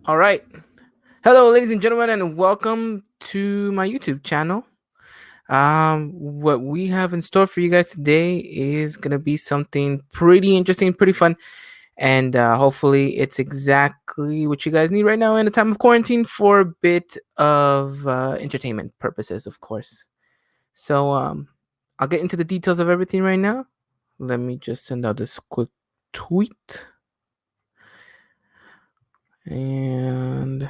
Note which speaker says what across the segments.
Speaker 1: All right. Hello, ladies and gentlemen, and welcome to my YouTube channel. What we have in store for you guys today is going to be something pretty interesting, pretty fun, and hopefully it's exactly what you guys need right now in a time of quarantine for a bit of entertainment purposes, of course. So, I'll get into the details of everything right now. Let me just send out this quick tweet. And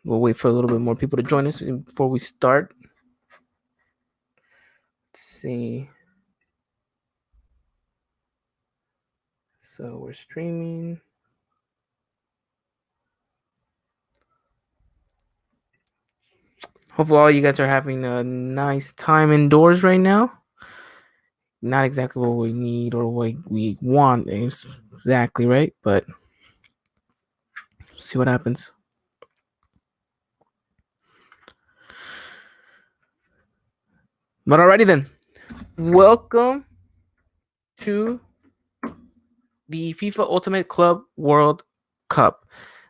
Speaker 1: we'll wait for a little bit more people to join us before we start. Let's see. So we're streaming. Hopefully, all you guys are having a nice time indoors right now. Not exactly what we need or what we want, exactly, right? But see what happens. But alrighty then. Welcome to the FIFA Ultimate Club World Cup.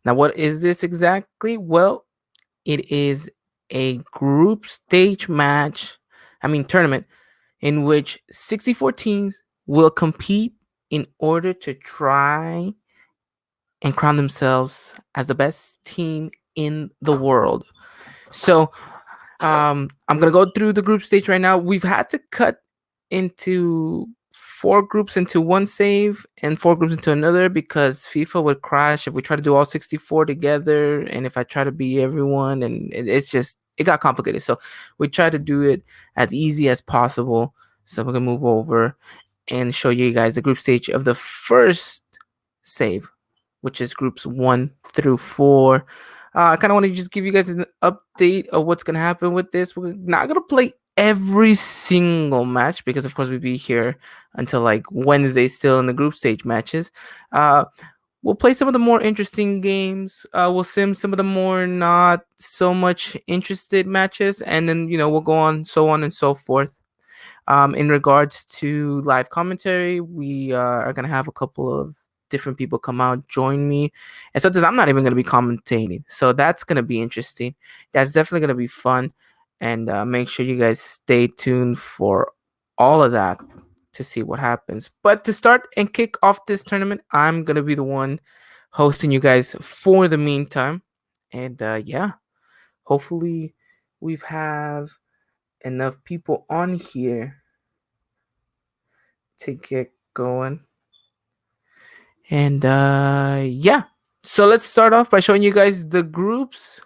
Speaker 1: Now, what is this exactly? Well, it is a group stage tournament, in which 64 teams will compete in order to try and crown themselves as the best team in the world. So, I'm gonna go through the group stage right now. We've had to cut into four groups into one save and four groups into another because FIFA would crash if we try to do all 64 together, and if I try to beat everyone, and it got complicated. So we try to do it as easy as possible. So we're gonna move over and show you guys the group stage of the first save, which is groups 1 through 4. I kind of want to just give you guys an update of what's going to happen with this. We're not going to play every single match because, of course, we'll be here until like Wednesday still in the group stage matches. Uh, we'll play some of the more interesting games. We'll sim some of the more not so much interested matches, and then we'll go on and so forth. In regards to live commentary, we are gonna have a couple of different people come out join me, and sometimes I'm not even gonna be commentating, so that's gonna be interesting. That's definitely gonna be fun, and make sure you guys stay tuned for all of that to see what happens. But to start and kick off this tournament, I'm gonna be the one hosting you guys for the meantime, and yeah, hopefully we've have enough people on here to get going. And yeah. So let's start off by showing you guys the groups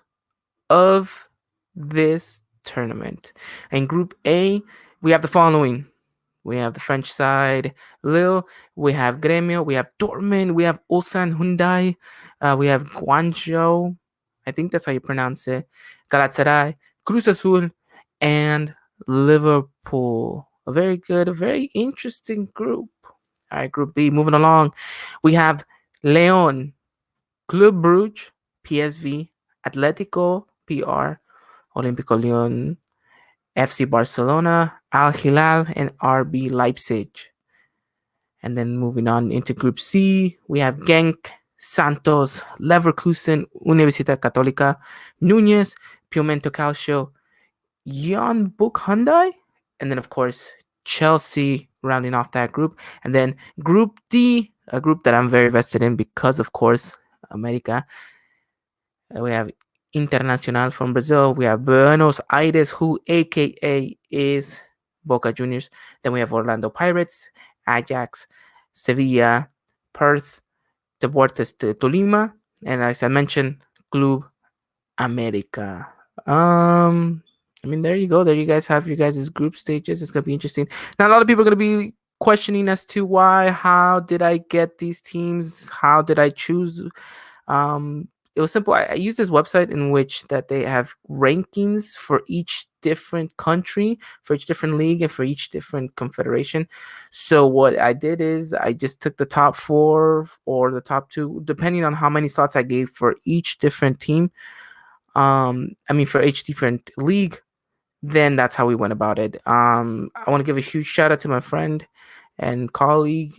Speaker 1: of this tournament. In Group A, we have the following. We have the French side, Lille. We have Gremio. We have Dortmund. We have Ulsan Hyundai. We have Guangzhou. I think that's how you pronounce it. Galatasaray, Cruz Azul, and Liverpool. A very interesting group. All right, Group B, moving along. We have Leon, Club Brugge, PSV, Atletico, PR, Olympico Lyon, FC Barcelona, Al Hilal, and RB Leipzig. And then moving on into Group C, we have Genk, Santos, Leverkusen, Universidad Católica, Núñez, Pimento Calcio, Jan Book Hyundai, and then, of course, Chelsea rounding off that group. And then Group D, a group that I'm very vested in because, of course, America. We have Internacional from Brazil. We have Buenos Aires, who AKA is Boca Juniors. Then we have Orlando Pirates, Ajax, Sevilla, Perth, Deportes de Tolima, and as I mentioned, Club America. There you go. There you guys have your guys' group stages. It's gonna be interesting. Now, a lot of people are gonna be questioning as to how did I get these teams? How did I choose? It was simple. I used this website in which that they have rankings for each different country, for each different league, and for each different confederation. So what I did is I just took the top 4 or the top 2, depending on how many slots I gave for each different team. For each different league. Then that's how we went about it. I want to give a huge shout out to my friend and colleague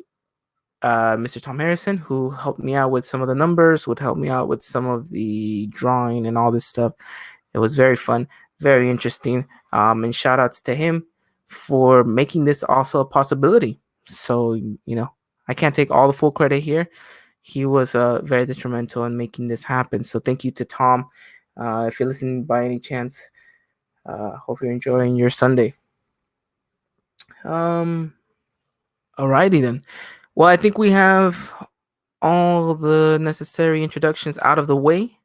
Speaker 1: Mr. Tom Harrison, who helped me out with some of the numbers, would help me out with some of the drawing and all this stuff. It was very fun, very interesting. And shout outs to him for making this also a possibility. So, I can't take all the full credit here. He was very detrimental in making this happen. So thank you to Tom. If you're listening by any chance, hope you're enjoying your Sunday. Alrighty then. Well, I think we have all the necessary introductions out of the way.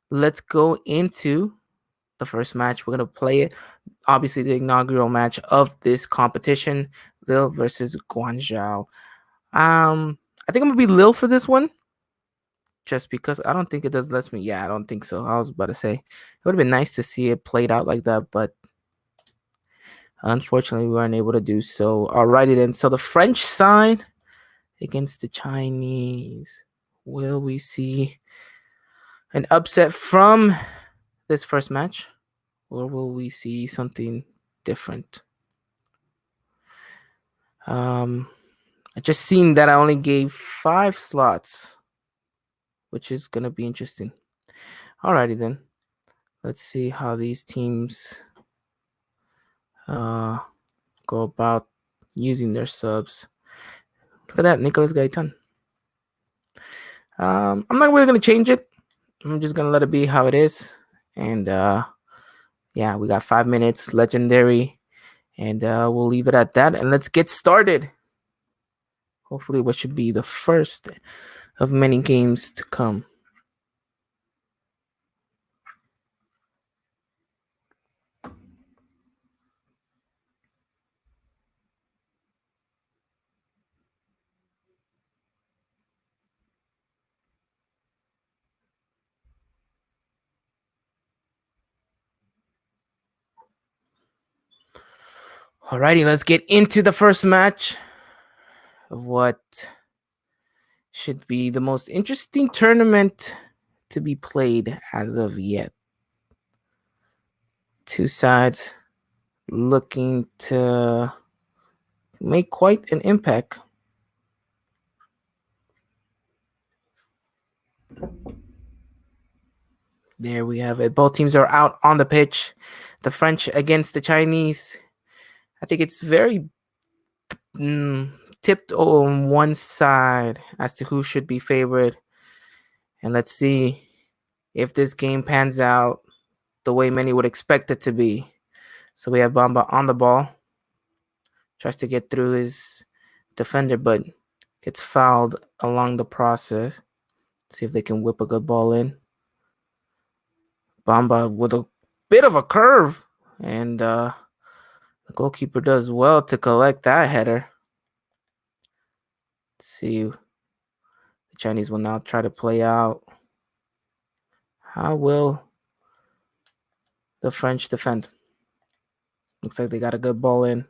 Speaker 1: Let's go into the first match. We're gonna play it. Obviously, the inaugural match of this competition, Lille versus Guangzhou. I think I'm gonna be Lille for this one, just because I don't think it does less me. Yeah, I don't think so. I was about to say it would have been nice to see it played out like that, but unfortunately, we weren't able to do so. Alrighty then. So the French side against the Chinese. Will we see an upset from this first match, or will we see something different? I just seen that I only gave 5 slots, which is gonna be interesting. Alrighty then. Let's see how these teams go about using their subs. Look at that, Nicolas Gaitan. I'm not really gonna change it. I'm just gonna let it be how it is. And yeah, we got 5 minutes, legendary, and we'll leave it at that. And let's get started. Hopefully, what should be the first of many games to come. Alrighty, let's get into the first match of what should be the most interesting tournament to be played as of yet. 2 sides looking to make quite an impact. There we have it. Both teams are out on the pitch. The French against the Chinese. I think it's very tipped on one side as to who should be favored. And let's see if this game pans out the way many would expect it to be. So we have Bamba on the ball. Tries to get through his defender, but gets fouled along the process. See if they can whip a good ball in. Bamba with a bit of a curve. And the goalkeeper does well to collect that header. Let's see. The Chinese will now try to play out. How will the French defend? Looks like they got a good ball in.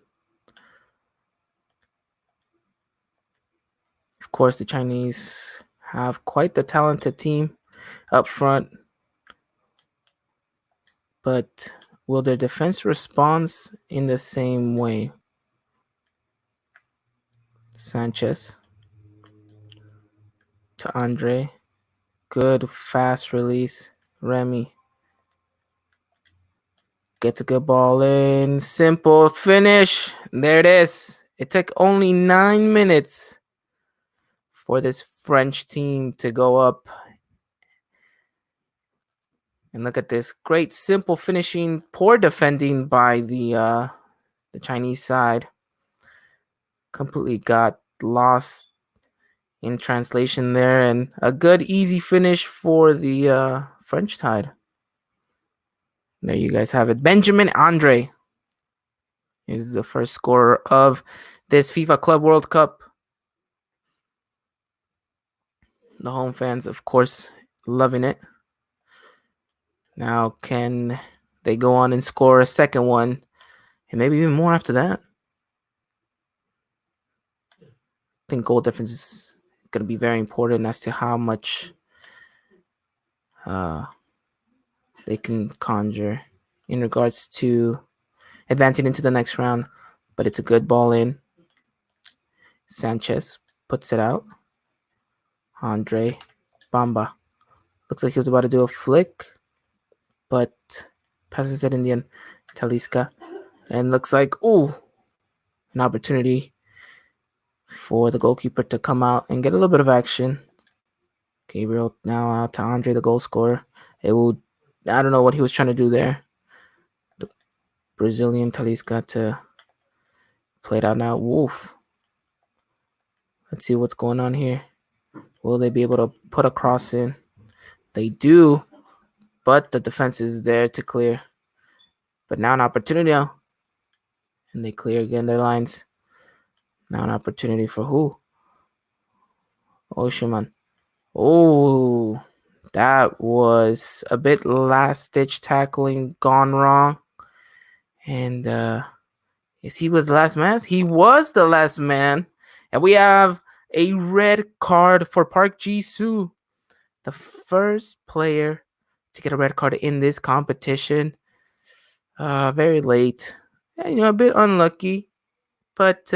Speaker 1: Of course, the Chinese have quite the talented team up front. But will their defense respond in the same way? Sanchez to Andre. Good fast release. Remy gets a good ball in. Simple finish. There it is. It took only 9 minutes for this French team to go up. And look at this. Great simple finishing. Poor defending by the Chinese side. Completely got lost in translation there, and a good easy finish for the French side. There you guys have it. Benjamin Andre is the first scorer of this FIFA Club World Cup. The home fans, of course, loving it. Now, can they go on and score a second one, and maybe even more after that? I think goal difference is going to be very important as to how much they can conjure in regards to advancing into the next round. But it's a good ball in. Sanchez puts it out. Andre Bamba. Looks like he was about to do a flick, but passes it in the end. Talisca. And looks like, an opportunity for the goalkeeper to come out and get a little bit of action. Gabriel now out to Andre, the goal scorer. I don't know what he was trying to do there. The Brazilian Talisca to play it out now. Wolf. Let's see what's going on here. Will they be able to put a cross in? They do, but the defense is there to clear. But now an opportunity now. And they clear again their lines. Now an opportunity for who? Oshiman. Oh, that was a bit last-ditch tackling gone wrong. And yes, he was the last man. He was the last man. And we have a red card for Park Ji-soo, the first player to get a red card in this competition. Very late. A bit unlucky. But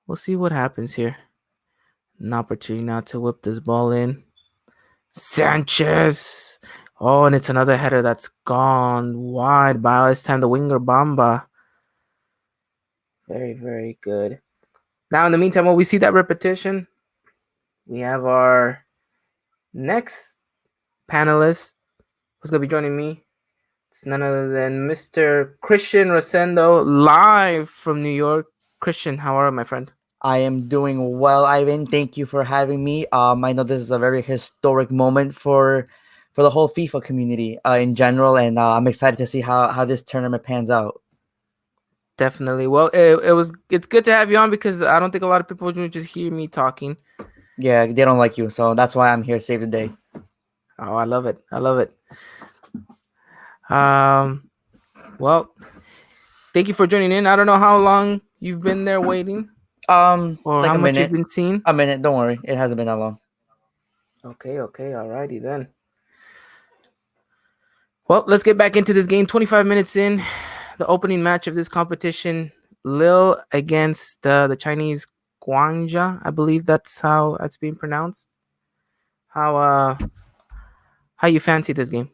Speaker 1: we'll see what happens here. An opportunity now to whip this ball in. Sanchez. Oh, and it's another header that's gone wide. By this time, the winger Bamba. Very, very good. Now, in the meantime, while we see that repetition, we have our next panelist who's going to be joining me. It's none other than Mr. Christian Rosendo, live from New York. Christian, how are you, my friend?
Speaker 2: I am doing well, Ivan. Thank you for having me. I know this is a very historic moment for the whole FIFA community in general, and I'm excited to see how this tournament pans out.
Speaker 1: Definitely. Well, it's good to have you on because I don't think a lot of people would just hear me talking.
Speaker 2: Yeah, they don't like you, so that's why I'm here to save the day.
Speaker 1: Oh, I love it. I love it. Well, thank you for joining in. I don't know how long you've been there waiting. Or
Speaker 2: like
Speaker 1: how
Speaker 2: a
Speaker 1: much
Speaker 2: minute.
Speaker 1: you've been seeing.
Speaker 2: A minute. Don't worry, it hasn't been that long.
Speaker 1: Okay. Alrighty then. Well, let's get back into this game. 25 minutes in, the opening match of this competition, Lille against the Chinese Guangzhou. I believe that's how it's being pronounced. How you fancy this game?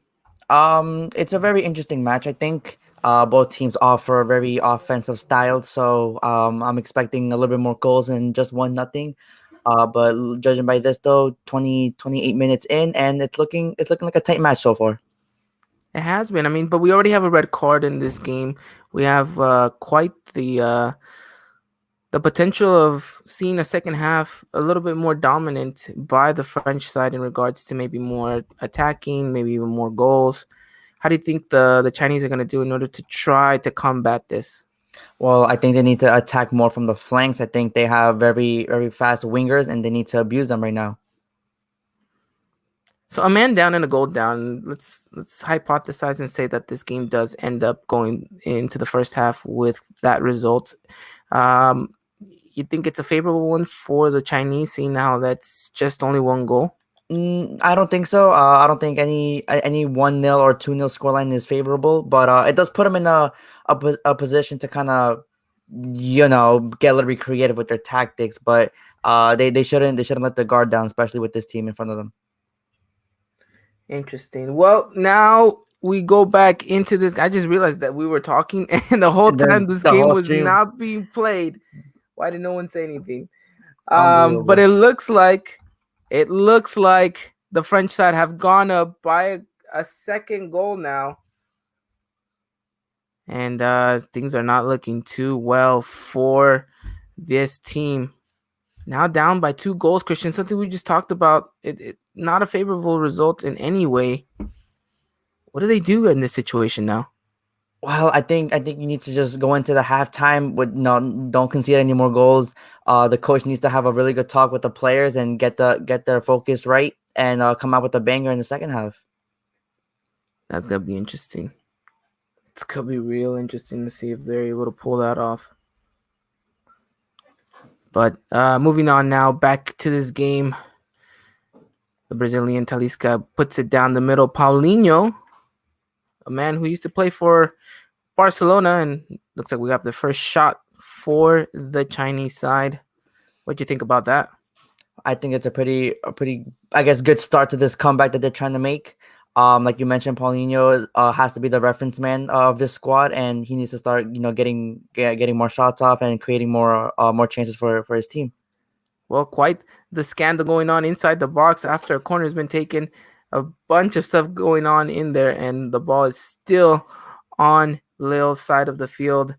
Speaker 2: It's a very interesting match. I think both teams offer a very offensive style, so I'm expecting a little bit more goals than just 1-0. But judging by this though, 28 minutes in, and it's looking like a tight match so far.
Speaker 1: It has been. I mean, but we already have a red card in this game. We have quite the potential of seeing a second half a little bit more dominant by the French side in regards to maybe more attacking, maybe even more goals. How do you think the Chinese are going to do in order to try to combat this?
Speaker 2: Well, I think they need to attack more from the flanks. I think they have very, very fast wingers, and they need to abuse them right now.
Speaker 1: So a man down and a goal down. Let's hypothesize and say that this game does end up going into the first half with that result. You think it's a favorable one for the Chinese, seeing now that's just only one goal?
Speaker 2: I don't think so. I don't think any 1-0 or 2-0 scoreline is favorable, but it does put them in a position to kind of get a little bit creative with their tactics. But they shouldn't let the guard down, especially with this team in front of them.
Speaker 1: Interesting. Well, now we go back into this. I just realized that we were talking, and the whole time this game was not being played. Why did no one say anything? But it looks like the French side have gone up by a second goal now. And things are not looking too well for this team. Now down by 2 goals, Christian, something we just talked about. It not a favorable result in any way. What do they do in this situation now?
Speaker 2: Well, I think you need to just go into the halftime with don't concede any more goals. The coach needs to have a really good talk with the players and get their focus right and come out with a banger in the second half.
Speaker 1: That's gonna be interesting. It's gonna be real interesting to see if they're able to pull that off. But moving on now, back to this game. The Brazilian Talisca puts it down the middle. Paulinho, a man who used to play for Barcelona, and looks like we have the first shot for the Chinese side. What do you think about that?
Speaker 2: I think it's a pretty, I guess, good start to this comeback that they're trying to make. Like you mentioned, Paulinho has to be the reference man of this squad, and he needs to start, getting more shots off and creating more chances for his team.
Speaker 1: Well, quite the scandal going on inside the box after a corner has been taken. A bunch of stuff going on in there, and the ball is still on Lille's side of the field.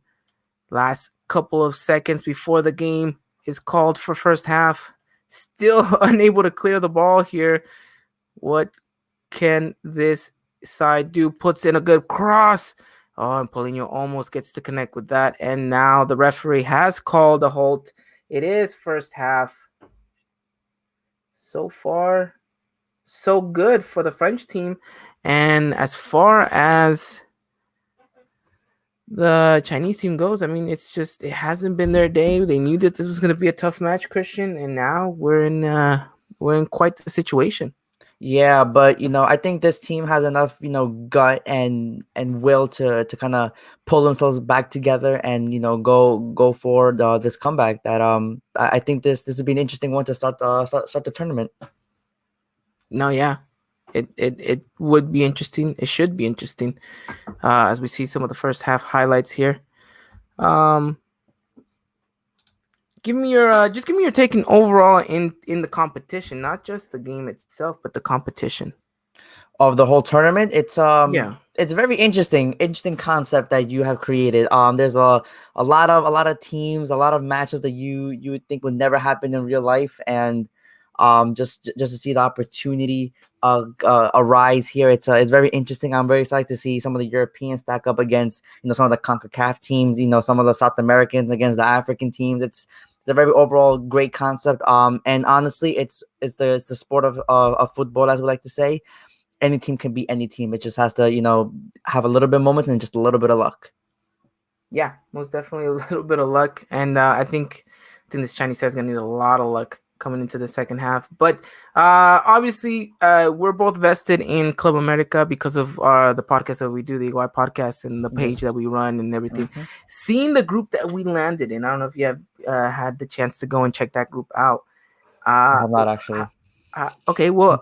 Speaker 1: Last couple of seconds before the game is called for first half. Still unable to clear the ball here. What can this side do? Puts in a good cross. Oh, and Paulinho almost gets to connect with that. And now the referee has called a halt. It is first half. So far, so good for the French team. And as far as the Chinese team goes, I mean, it hasn't been their day. They knew that this was going to be a tough match, Christian, and now we're in quite the situation.
Speaker 2: Yeah, but I think this team has enough, gut and will to kind of pull themselves back together and go for this comeback. That I think this would be an interesting one to start the tournament.
Speaker 1: No, yeah, it would be interesting. It should be interesting as we see some of the first half highlights here. Um, give me your take in overall in the competition, not just the game itself, but the competition.
Speaker 2: Of the whole tournament. It's
Speaker 1: Yeah.
Speaker 2: it's a very interesting concept that you have created. There's a lot of teams, a lot of matches that you would think would never happen in real life, and just to see the opportunity arise here. It's very interesting. I'm very excited to see some of the Europeans stack up against some of the CONCACAF teams, some of the South Americans against the African teams. It's a very overall great concept. And honestly, it's the sport of football, as we like to say. Any team can beat any team. It just has to, have a little bit of moments and just a little bit of luck.
Speaker 1: Yeah, most definitely a little bit of luck, and I think this Chinese side is gonna need a lot of luck coming into the second half. But obviously, we're both vested in Club America because of the podcast that we do, the EY podcast, and the page
Speaker 2: Yes.
Speaker 1: that we run and everything.
Speaker 2: Mhm.
Speaker 1: Seeing the group that we landed in, I don't know if you have had the chance to go and check that group out.
Speaker 2: I
Speaker 1: Uh,
Speaker 2: have not actually.
Speaker 1: okay, well,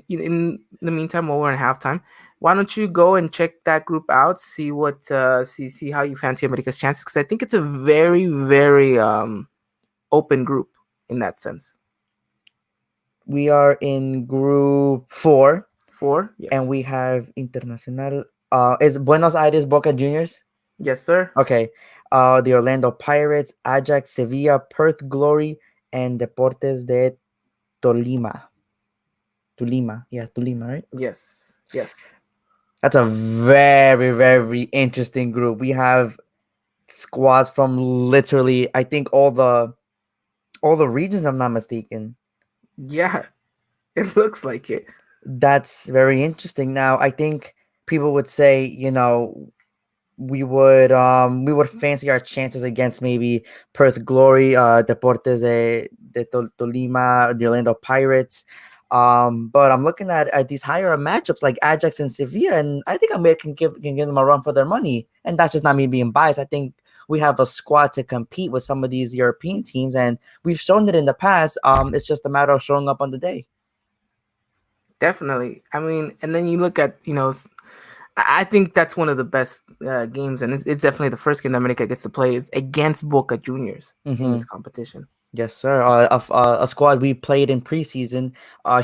Speaker 1: in the meantime, while we're in halftime, why don't you go and check that group out, see what see how you fancy America's chances? Because I think it's a very very open group in that sense.
Speaker 2: We are in group 4,
Speaker 1: Four,
Speaker 2: and
Speaker 1: yes,
Speaker 2: we have Internacional. Is Buenos Aires Boca Juniors?
Speaker 1: yes, sir.
Speaker 2: Okay. The Orlando Pirates, Ajax, Sevilla, Perth Glory, and Deportes de Tolima. Tolima, yeah, Tolima, right?
Speaker 1: Yes, yes,
Speaker 2: That's a very, very interesting group. We have squads from literally, I think, all the regions. I'm not mistaken.
Speaker 1: yeah. It looks like it.
Speaker 2: That's very interesting. Now, I think people would say, we would fancy our chances against maybe Perth Glory, Deportes de Tolima, the Orlando Pirates. But I'm looking at these higher matchups like Ajax and Sevilla, and I think America can give them a run for their money. And that's just not me being biased. I think we have a squad to compete with some of these European teams, and we've shown it in the past. It's just a matter of showing up on the day.
Speaker 1: Definitely. I mean, and then you look at I think that's one of the best games, and it's definitely the first game that America gets to play is against Boca Juniors in
Speaker 2: Mm-hmm.
Speaker 1: this competition.
Speaker 2: Yes, sir. A squad we played in preseason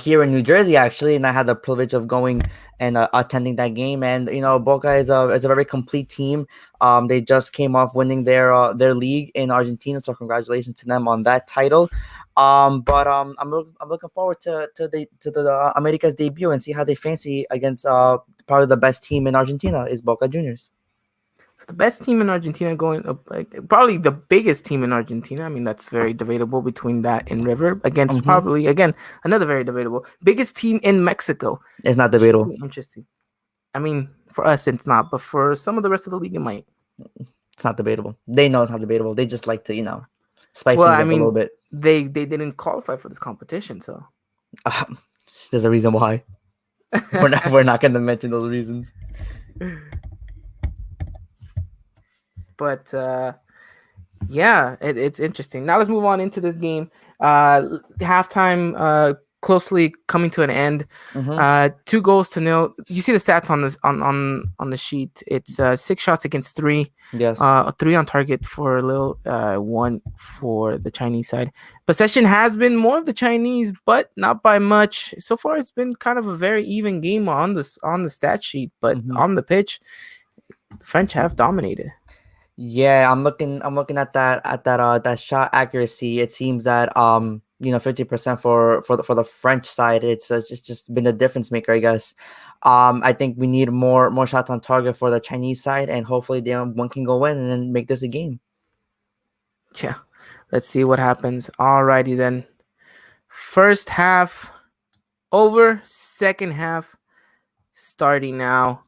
Speaker 2: here in New Jersey, actually, and I had the privilege of going and attending that game. And Boca is a very complete team. They just came off winning their league in Argentina, so congratulations to them on that title. But I'm looking forward to the America's debut and see how they fancy against probably the best team in Argentina is Boca Juniors.
Speaker 1: So the best team in Argentina going up, like probably the biggest team in Argentina. I mean, that's very debatable between that and River against
Speaker 2: Hmm.
Speaker 1: probably again another very debatable biggest team in Mexico.
Speaker 2: It's not
Speaker 1: Should
Speaker 2: debatable.
Speaker 1: be interesting. I mean, for us it's not, but for some of the rest of the league it might.
Speaker 2: It's not debatable. They know it's not debatable. They just like to, spice
Speaker 1: Well,
Speaker 2: things
Speaker 1: I
Speaker 2: up a little
Speaker 1: mean,
Speaker 2: bit.
Speaker 1: they didn't qualify for this competition, so.
Speaker 2: Um, there's a reason why. We're not going to mention those reasons.
Speaker 1: But Yeah, it's interesting. Now let's move on into this game. Halftime closely coming to an end.
Speaker 2: Mm-hmm.
Speaker 1: 2 goals to nil. You see the stats on this on the sheet. It's 6 shots against three,
Speaker 2: Yes.
Speaker 1: three on target for Lille, one for the Chinese side. Possession has been more of the Chinese, but not by much. So far, it's been kind of a very even game on the stat sheet, but
Speaker 2: Mm-hmm.
Speaker 1: on the pitch, the French have dominated.
Speaker 2: Yeah, I'm looking at that shot accuracy. It seems that 50% for the French side. It's just been the difference maker, I guess. I think we need more shots on target for the Chinese side, and hopefully they one can go in and then make this a game.
Speaker 1: Yeah, let's see what happens. Alrighty then. First half over, second half starting now.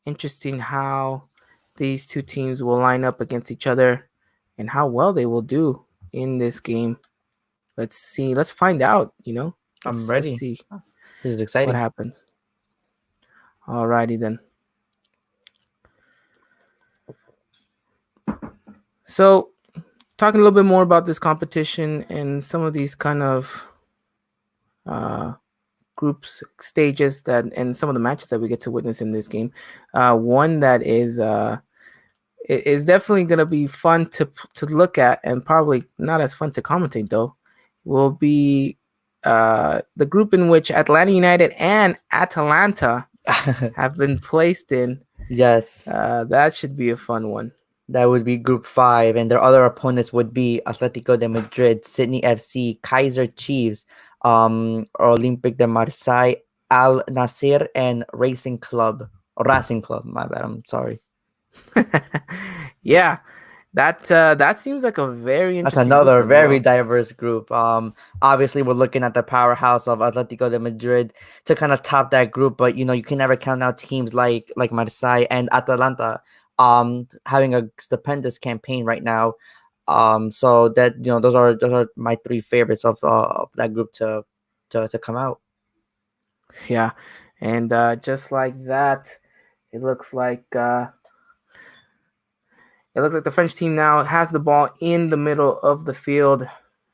Speaker 1: Interesting how these two teams will line up against each other and how well they will do in this game. Let's see. Let's find out,
Speaker 2: I'm
Speaker 1: Let's
Speaker 2: ready.
Speaker 1: see
Speaker 2: This is
Speaker 1: what
Speaker 2: exciting.
Speaker 1: happens. Alrighty then. So, talking a little bit more about this competition and some of these kind of uh groups stages that and some of the matches that we get to witness in this game. One that is definitely gonna be fun to look at and probably not as fun to commentate though. Will be the group in which Atlanta United and Atalanta have been placed in.
Speaker 2: Yes.
Speaker 1: That should be a fun one.
Speaker 2: That would be Group 5, and their other opponents would be Atletico de Madrid, Sydney FC, Kaiser Chiefs, Olympique de Marseille, Al Nasser, and Racing Club. My bad. I'm sorry.
Speaker 1: Yeah, that seems like a very
Speaker 2: That's
Speaker 1: interesting group
Speaker 2: another
Speaker 1: as
Speaker 2: very
Speaker 1: well.
Speaker 2: diverse group. Obviously we're looking at the powerhouse of Atletico de Madrid to kind of top that group, but you can never count out teams like Marseille and Atalanta, having a stupendous campaign right now. So that those are my three favorites of that group to come out.
Speaker 1: Yeah, and just like that, it looks like the French team now has the ball in the middle of the field,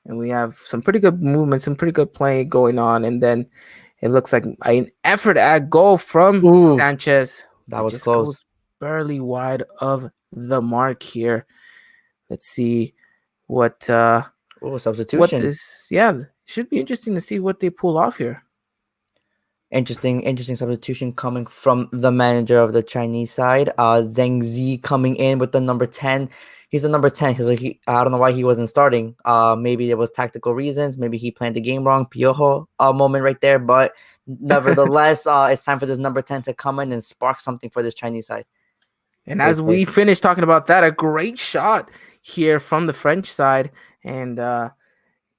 Speaker 1: and we have some pretty good movement, some pretty good play going on, and then it looks like an effort at goal from
Speaker 2: Ooh,
Speaker 1: Sanchez.
Speaker 2: that
Speaker 1: It
Speaker 2: was
Speaker 1: just
Speaker 2: close.
Speaker 1: goes barely wide of the mark here. Let's see what
Speaker 2: Ooh,
Speaker 1: what
Speaker 2: substitution.
Speaker 1: this. Yeah, it should be interesting to see what they pull off here.
Speaker 2: Interesting substitution coming from the manager of the Chinese side. Zheng Zi coming in with the number 10. He's the number 10 because I don't know why he wasn't starting. Maybe it was tactical reasons. Maybe he planned the game wrong. Piojo moment right there. But nevertheless, it's time for this number 10 to come in and spark something for this Chinese side.
Speaker 1: And
Speaker 2: Great
Speaker 1: as
Speaker 2: play.
Speaker 1: we finish talking about that, a great shot here from the French side, and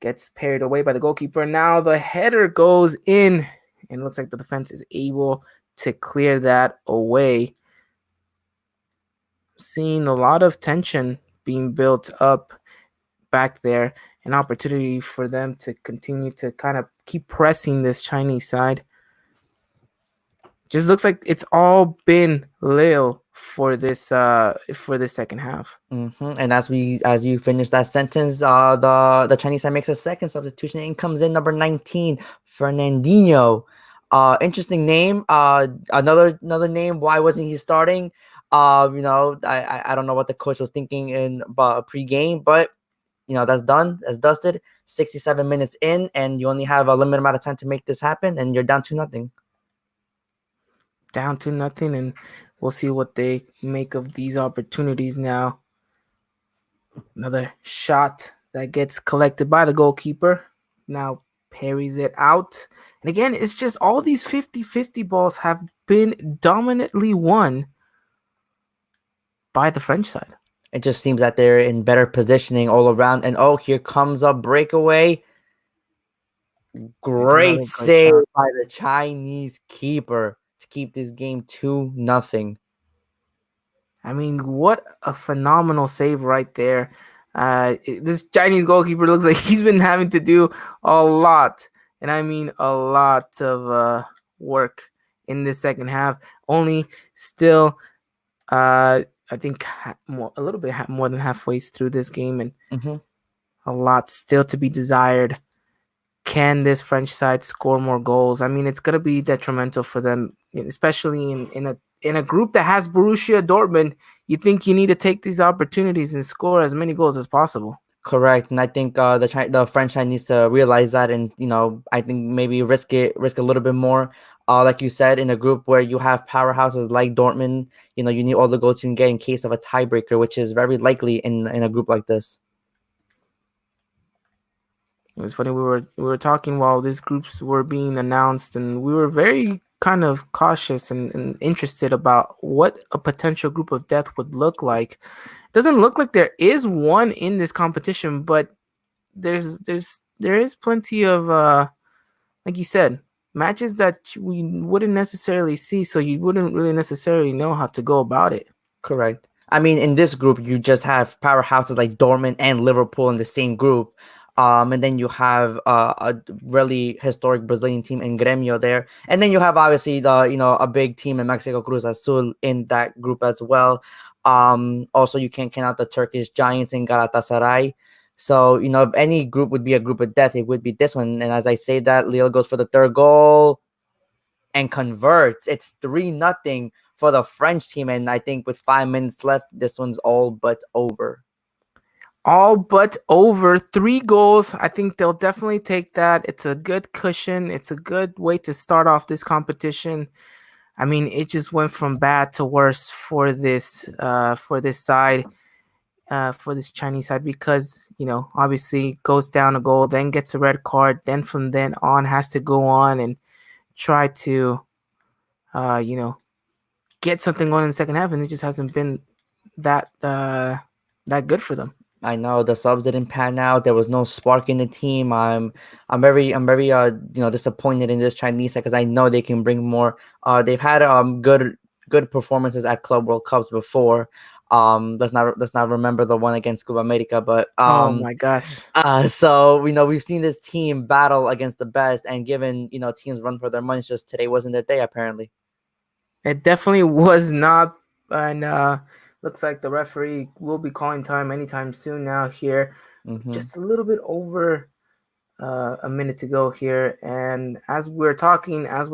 Speaker 1: gets parried away by the goalkeeper. Now the header goes in, and it looks like the defense is able to clear that away. Seeing a lot of tension being built up back there, an opportunity for them to continue to kind of keep pressing this Chinese side. Just looks like it's all been Lille for this second half.
Speaker 2: And as you finish that sentence, the Chinese side makes a second substitution. In comes in number 19, Fernandinho. Interesting name. Another name. Why wasn't he starting? I don't know what the coach was thinking in pre-game, but that's done. That's dusted. 67 minutes in, and you only have a limited amount of time to make this happen, and you're down to nothing.
Speaker 1: Down to nothing, and we'll see what they make of these opportunities now. Another shot that gets collected by the goalkeeper. Now parries it out. And again, it's just all these 50-50 balls have been dominantly won by the French side.
Speaker 2: It just seems that they're in better positioning all around. And oh, here comes a breakaway.
Speaker 1: It's
Speaker 2: Great
Speaker 1: another great
Speaker 2: save
Speaker 1: shot.
Speaker 2: by the Chinese keeper to keep this game 2-0.
Speaker 1: I mean, what a phenomenal save right there. This Chinese goalkeeper looks like he's been having to do a lot, and I mean a lot of work in this second half. Only still I think a little bit more than halfway through this game, and
Speaker 2: Hmm.
Speaker 1: a lot still to be desired. Can this French side score more goals? I mean, it's gonna be detrimental for them, especially in a group that has Borussia Dortmund. You think you need to take these opportunities and score as many goals as possible.
Speaker 2: Correct, and I think the French side needs to realize that, and I think maybe risk a little bit more. Like you said, in a group where you have powerhouses like Dortmund, you need all the goals you can get in case of a tiebreaker, which is very likely in a group like this.
Speaker 1: It was funny, we were talking while these groups were being announced, and we were very kind of cautious and interested about what a potential group of death would look like. Doesn't look like there is one in this competition, but there is plenty of like you said, matches that we wouldn't necessarily see, so you wouldn't really necessarily know how to go about it.
Speaker 2: Correct. I mean, in this group, you just have powerhouses like Dortmund and Liverpool in the same group. And then you have a really historic Brazilian team in Gremio there. And then you have obviously a big team in Mexico, Cruz Azul, in that group as well. Also, you can't count out the Turkish giants in Galatasaray. So, if any group would be a group of death, it would be this one. And as I say that, Lille goes for the third goal and converts. It's 3-0 for the French team. And I think with 5 minutes left, this one's all but over.
Speaker 1: All but over, 3 goals. I think they'll definitely take that. It's a good cushion. It's a good way to start off this competition. I mean, it just went from bad to worse for this side, for this Chinese side, because obviously goes down a goal, then gets a red card, then from then on has to go on and try to, uh, you know, get something going in the second half, and it just hasn't been that that good for them.
Speaker 2: I know the subs didn't pan out. There was no spark in the team. I'm very disappointed in this Chinese side because I know they can bring more. They've had good performances at Club World Cups before. Let's not remember the one against Club America, but
Speaker 1: Oh my gosh.
Speaker 2: so we've seen this team battle against the best, and given teams run for their money. It's just today wasn't their day apparently.
Speaker 1: It definitely was not, and looks like the referee will be calling time anytime soon now here.
Speaker 2: Mm-hmm.
Speaker 1: Just a little bit over a minute to go here, and as we're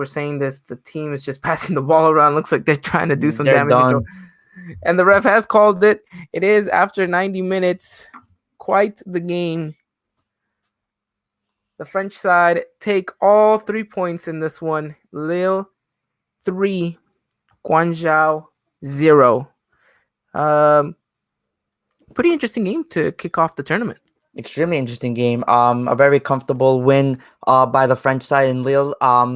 Speaker 1: saying this, the team is just passing the ball around. Looks like they're trying to do some
Speaker 2: They're
Speaker 1: damage control,
Speaker 2: done.
Speaker 1: and the ref has called it. It is after 90 minutes. Quite the game. The French side take all 3 points in this one. Lille 3, Guangzhou 0. Um, Pretty interesting game to kick off the tournament.
Speaker 2: Extremely interesting game. A very comfortable win by the French side in Lille.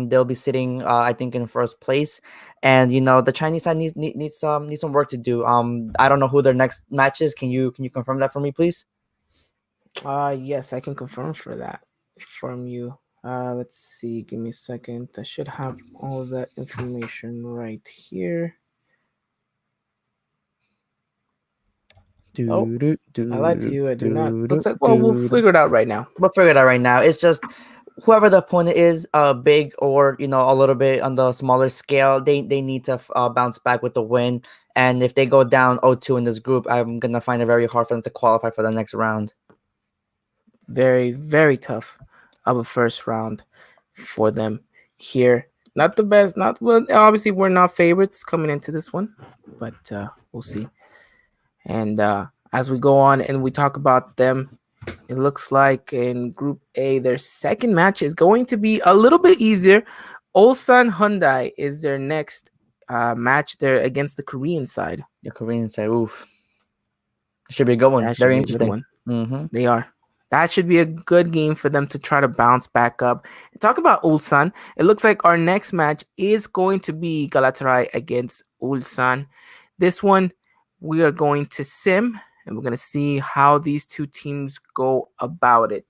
Speaker 2: They'll be sitting I think in first place, and the Chinese side needs some work to do. I don't know who their next match is. Can you confirm that for me, please?
Speaker 1: Yes, I can confirm for that from you. Let's see. Give me a second. I should have all of that information right here. Oh,
Speaker 2: Do, do,
Speaker 1: I lied to
Speaker 2: do,
Speaker 1: you. I do not.
Speaker 2: do,
Speaker 1: Looks
Speaker 2: do,
Speaker 1: like, well, we'll
Speaker 2: do, do.
Speaker 1: figure it out right now.
Speaker 2: We'll figure it out right now. It's just whoever the opponent is, big or a little bit on the smaller scale, they need to bounce back with the win. And if they go down 0-2 in this group, I'm gonna find it very hard for them to qualify for the next round.
Speaker 1: Very, very tough of a first round for them here. Not the best. Not well. Obviously, we're not favorites coming into this one, but we'll see. And as we go on and we talk about them, it looks like in Group A, their second match is going to be a little bit easier. Ulsan Hyundai is their next match there against the Korean side.
Speaker 2: The Korean side, oof, should be a good one.
Speaker 1: That should
Speaker 2: Very
Speaker 1: be a good
Speaker 2: interesting.
Speaker 1: one.
Speaker 2: Mm-hmm.
Speaker 1: They are. That should be a good game for them to try to bounce back up. And talk about Ulsan. It looks like our next match is going to be Galatasaray against Ulsan. This one, we are going to sim, and we're going to see how these two teams go about it.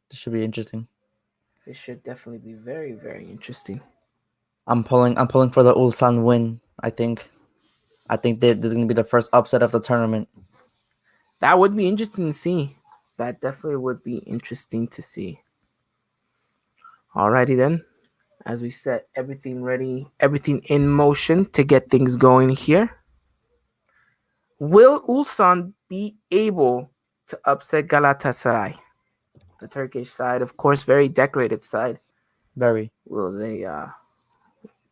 Speaker 2: This should be interesting.
Speaker 1: This should definitely be very, very interesting.
Speaker 2: I'm pulling for the Ulsan win. I think that this is gonna be the first upset of the tournament.
Speaker 1: That would be interesting to see. That definitely would be interesting to see. Alrighty then. As we set everything ready, everything in motion to get things going here. Will Ulsan be able to upset Galatasaray? The Turkish side, of course, very decorated side.
Speaker 2: Very.
Speaker 1: Will they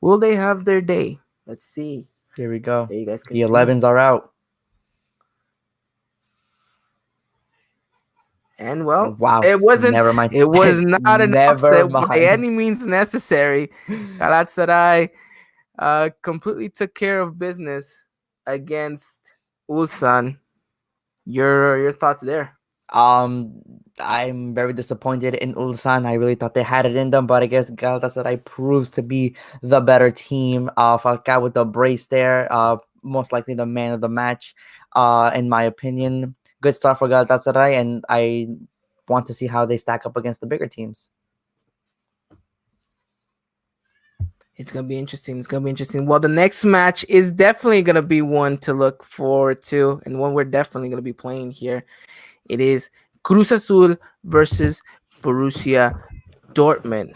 Speaker 1: will they have their day? Let's see.
Speaker 2: Here we go.
Speaker 1: There you guys can
Speaker 2: The
Speaker 1: see.
Speaker 2: 11s are out.
Speaker 1: And well,
Speaker 2: Wow.
Speaker 1: it wasn't.
Speaker 2: Never mind.
Speaker 1: It was not an
Speaker 2: Never
Speaker 1: upset by
Speaker 2: mind.
Speaker 1: any means necessary. Galatasaray completely took care of business against Ulsan. Your thoughts there?
Speaker 2: Um, I'm very disappointed in Ulsan. I really thought they had it in them, but I guess Galatasaray proves to be the better team. Falcao with the brace there, most likely the man of the match. In my opinion, good start for Galatasaray, and I want to see how they stack up against the bigger teams.
Speaker 1: It's gonna be interesting. It's gonna be interesting. Well, the next match is definitely gonna be one to look forward to, and one we're definitely gonna be playing here. It is Cruz Azul versus Borussia Dortmund.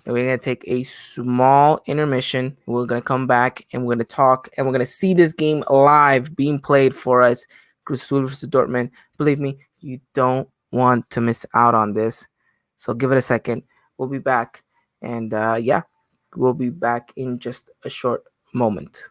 Speaker 1: And we're gonna take a small intermission. We're gonna come back and we're gonna talk and we're gonna see this game live being played for us. Cruz Azul versus Dortmund. Believe me, you don't want to miss out on this. So give it a second. We'll be back, and yeah, we'll be back in just a short moment.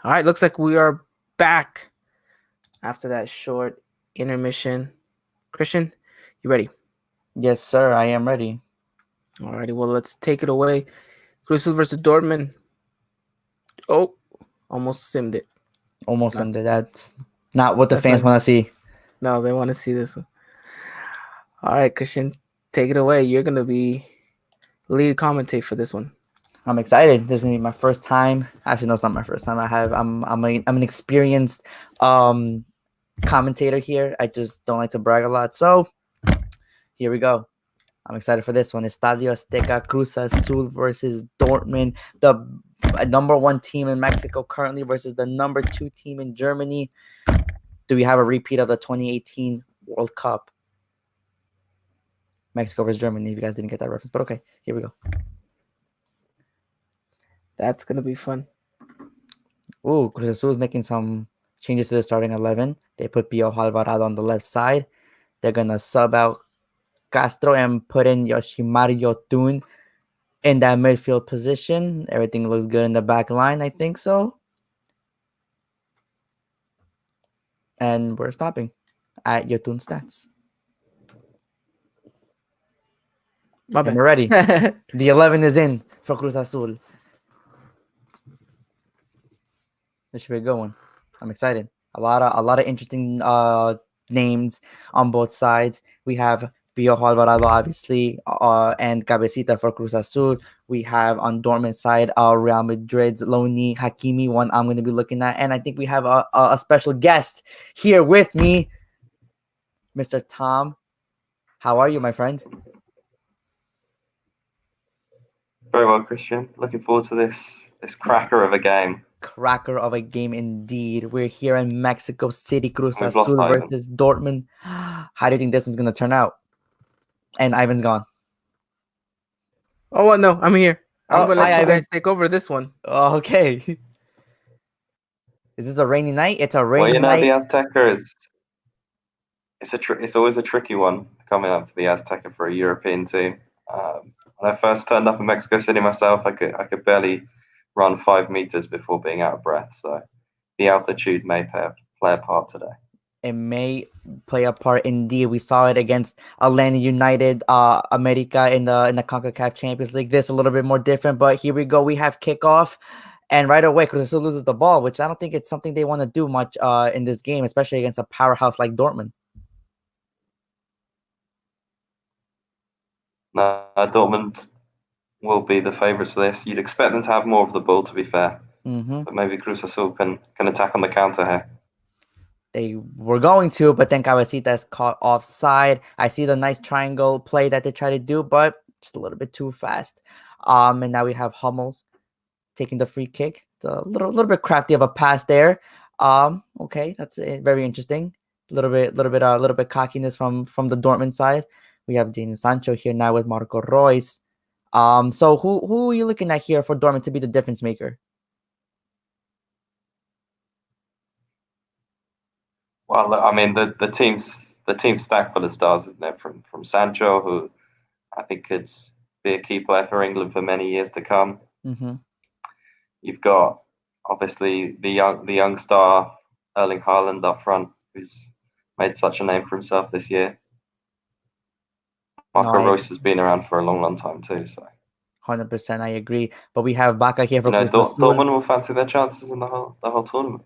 Speaker 1: All right, looks like we are back after that short intermission. Christian, you ready?
Speaker 2: Yes, sir. I am ready.
Speaker 1: Alrighty, well, let's take it away. Cruz Azul versus Dortmund. Oh, almost simmed it.
Speaker 2: Almost
Speaker 1: Not,
Speaker 2: under. That's not what the
Speaker 1: that's
Speaker 2: fans
Speaker 1: not.
Speaker 2: want to see.
Speaker 1: No, they want to see this one. All right, Christian, take it away. You're gonna be lead commentate for this one.
Speaker 2: I'm excited. This is gonna be my first time. Actually, no, it's not my first time. I'm an experienced commentator here. I just don't like to brag a lot. So here we go. I'm excited for this one. Estadio Azteca, Cruz Azul versus Dortmund, the number one team in Mexico currently versus the number two team in Germany. Do we have a repeat of the 2018 World Cup? Mexico versus Germany. If you guys didn't get that reference, but okay, here we go.
Speaker 1: That's gonna be fun.
Speaker 2: Ooh, Cruz Azul is making some changes to the starting 11. They put Pio Alvarado on the left side. They're gonna sub out Castro and put in Yoshimar Yotun in that midfield position. Everything looks good in the back line, I think so. And we're stopping at Yotun stats.
Speaker 1: My
Speaker 2: And
Speaker 1: bad.
Speaker 2: we're ready. The 11 is in for Cruz Azul. This should be a good one. I'm excited. A lot of interesting names on both sides. We have Pio Alvarado, obviously, and Cabecita for Cruz Azul. We have on Dortmund's side, Real Madrid's Loni Hakimi, one I'm going to be looking at. And I think we have a special guest here with me, Mr. Tom. How are you, my friend?
Speaker 3: Very well, Christian. Looking forward to this cracker of a game.
Speaker 2: Cracker of a game indeed. We're here in Mexico City, Cruz
Speaker 3: We've lost
Speaker 2: Azul
Speaker 3: Ivan.
Speaker 2: versus Dortmund. How do you think this is going to turn out? And Ivan's gone.
Speaker 1: Oh, well, no, I'm here. I'm
Speaker 2: Oh,
Speaker 1: gonna let
Speaker 2: hi,
Speaker 1: you
Speaker 2: Ivan.
Speaker 1: guys take over this one.
Speaker 2: Oh, okay. Is this a rainy night? It's a
Speaker 3: Well,
Speaker 2: rainy
Speaker 3: you know,
Speaker 2: night.
Speaker 3: the Azteca is it's always a tricky one coming up to the Azteca for a European team. When I first turned up in Mexico City myself, I could barely run 5 meters before being out of breath. So the altitude may play a part today.
Speaker 2: It may play a part indeed. We saw it against Atlanta United, America in the CONCACAF Champions League. This a little bit more different, but here we go. We have kickoff, and right away Cruz Azul loses the ball, which I don't think it's something they want to do much in this game, especially against a powerhouse like Dortmund.
Speaker 3: No, Dortmund will be the favourites for this. You'd expect them to have more of the ball, to be fair, but maybe Cruz Azul can attack on the counter here.
Speaker 2: They were going to, but then Cabecita is caught offside. I see the nice triangle play that they try to do, but just a little bit too fast. And now we have Hummels taking the free kick. The little bit crafty of a pass there. Okay, that's very interesting. A little bit cockiness from the Dortmund side. We have Jadon Sancho here now with Marco Reus. So who are you looking at here for Dortmund to be the difference maker?
Speaker 3: Well, I mean, the team's stacked full of stars, isn't it? From Sancho, who I think could be a key player for England for many years to come.
Speaker 2: Mm-hmm.
Speaker 3: You've got obviously the young star Erling Haaland up front, who's made such a name for himself this year. Marco Reus has been around for a long time too. So
Speaker 2: 100%, I agree. But we have Baca here for
Speaker 3: Dortmund will fancy their chances in the whole tournament.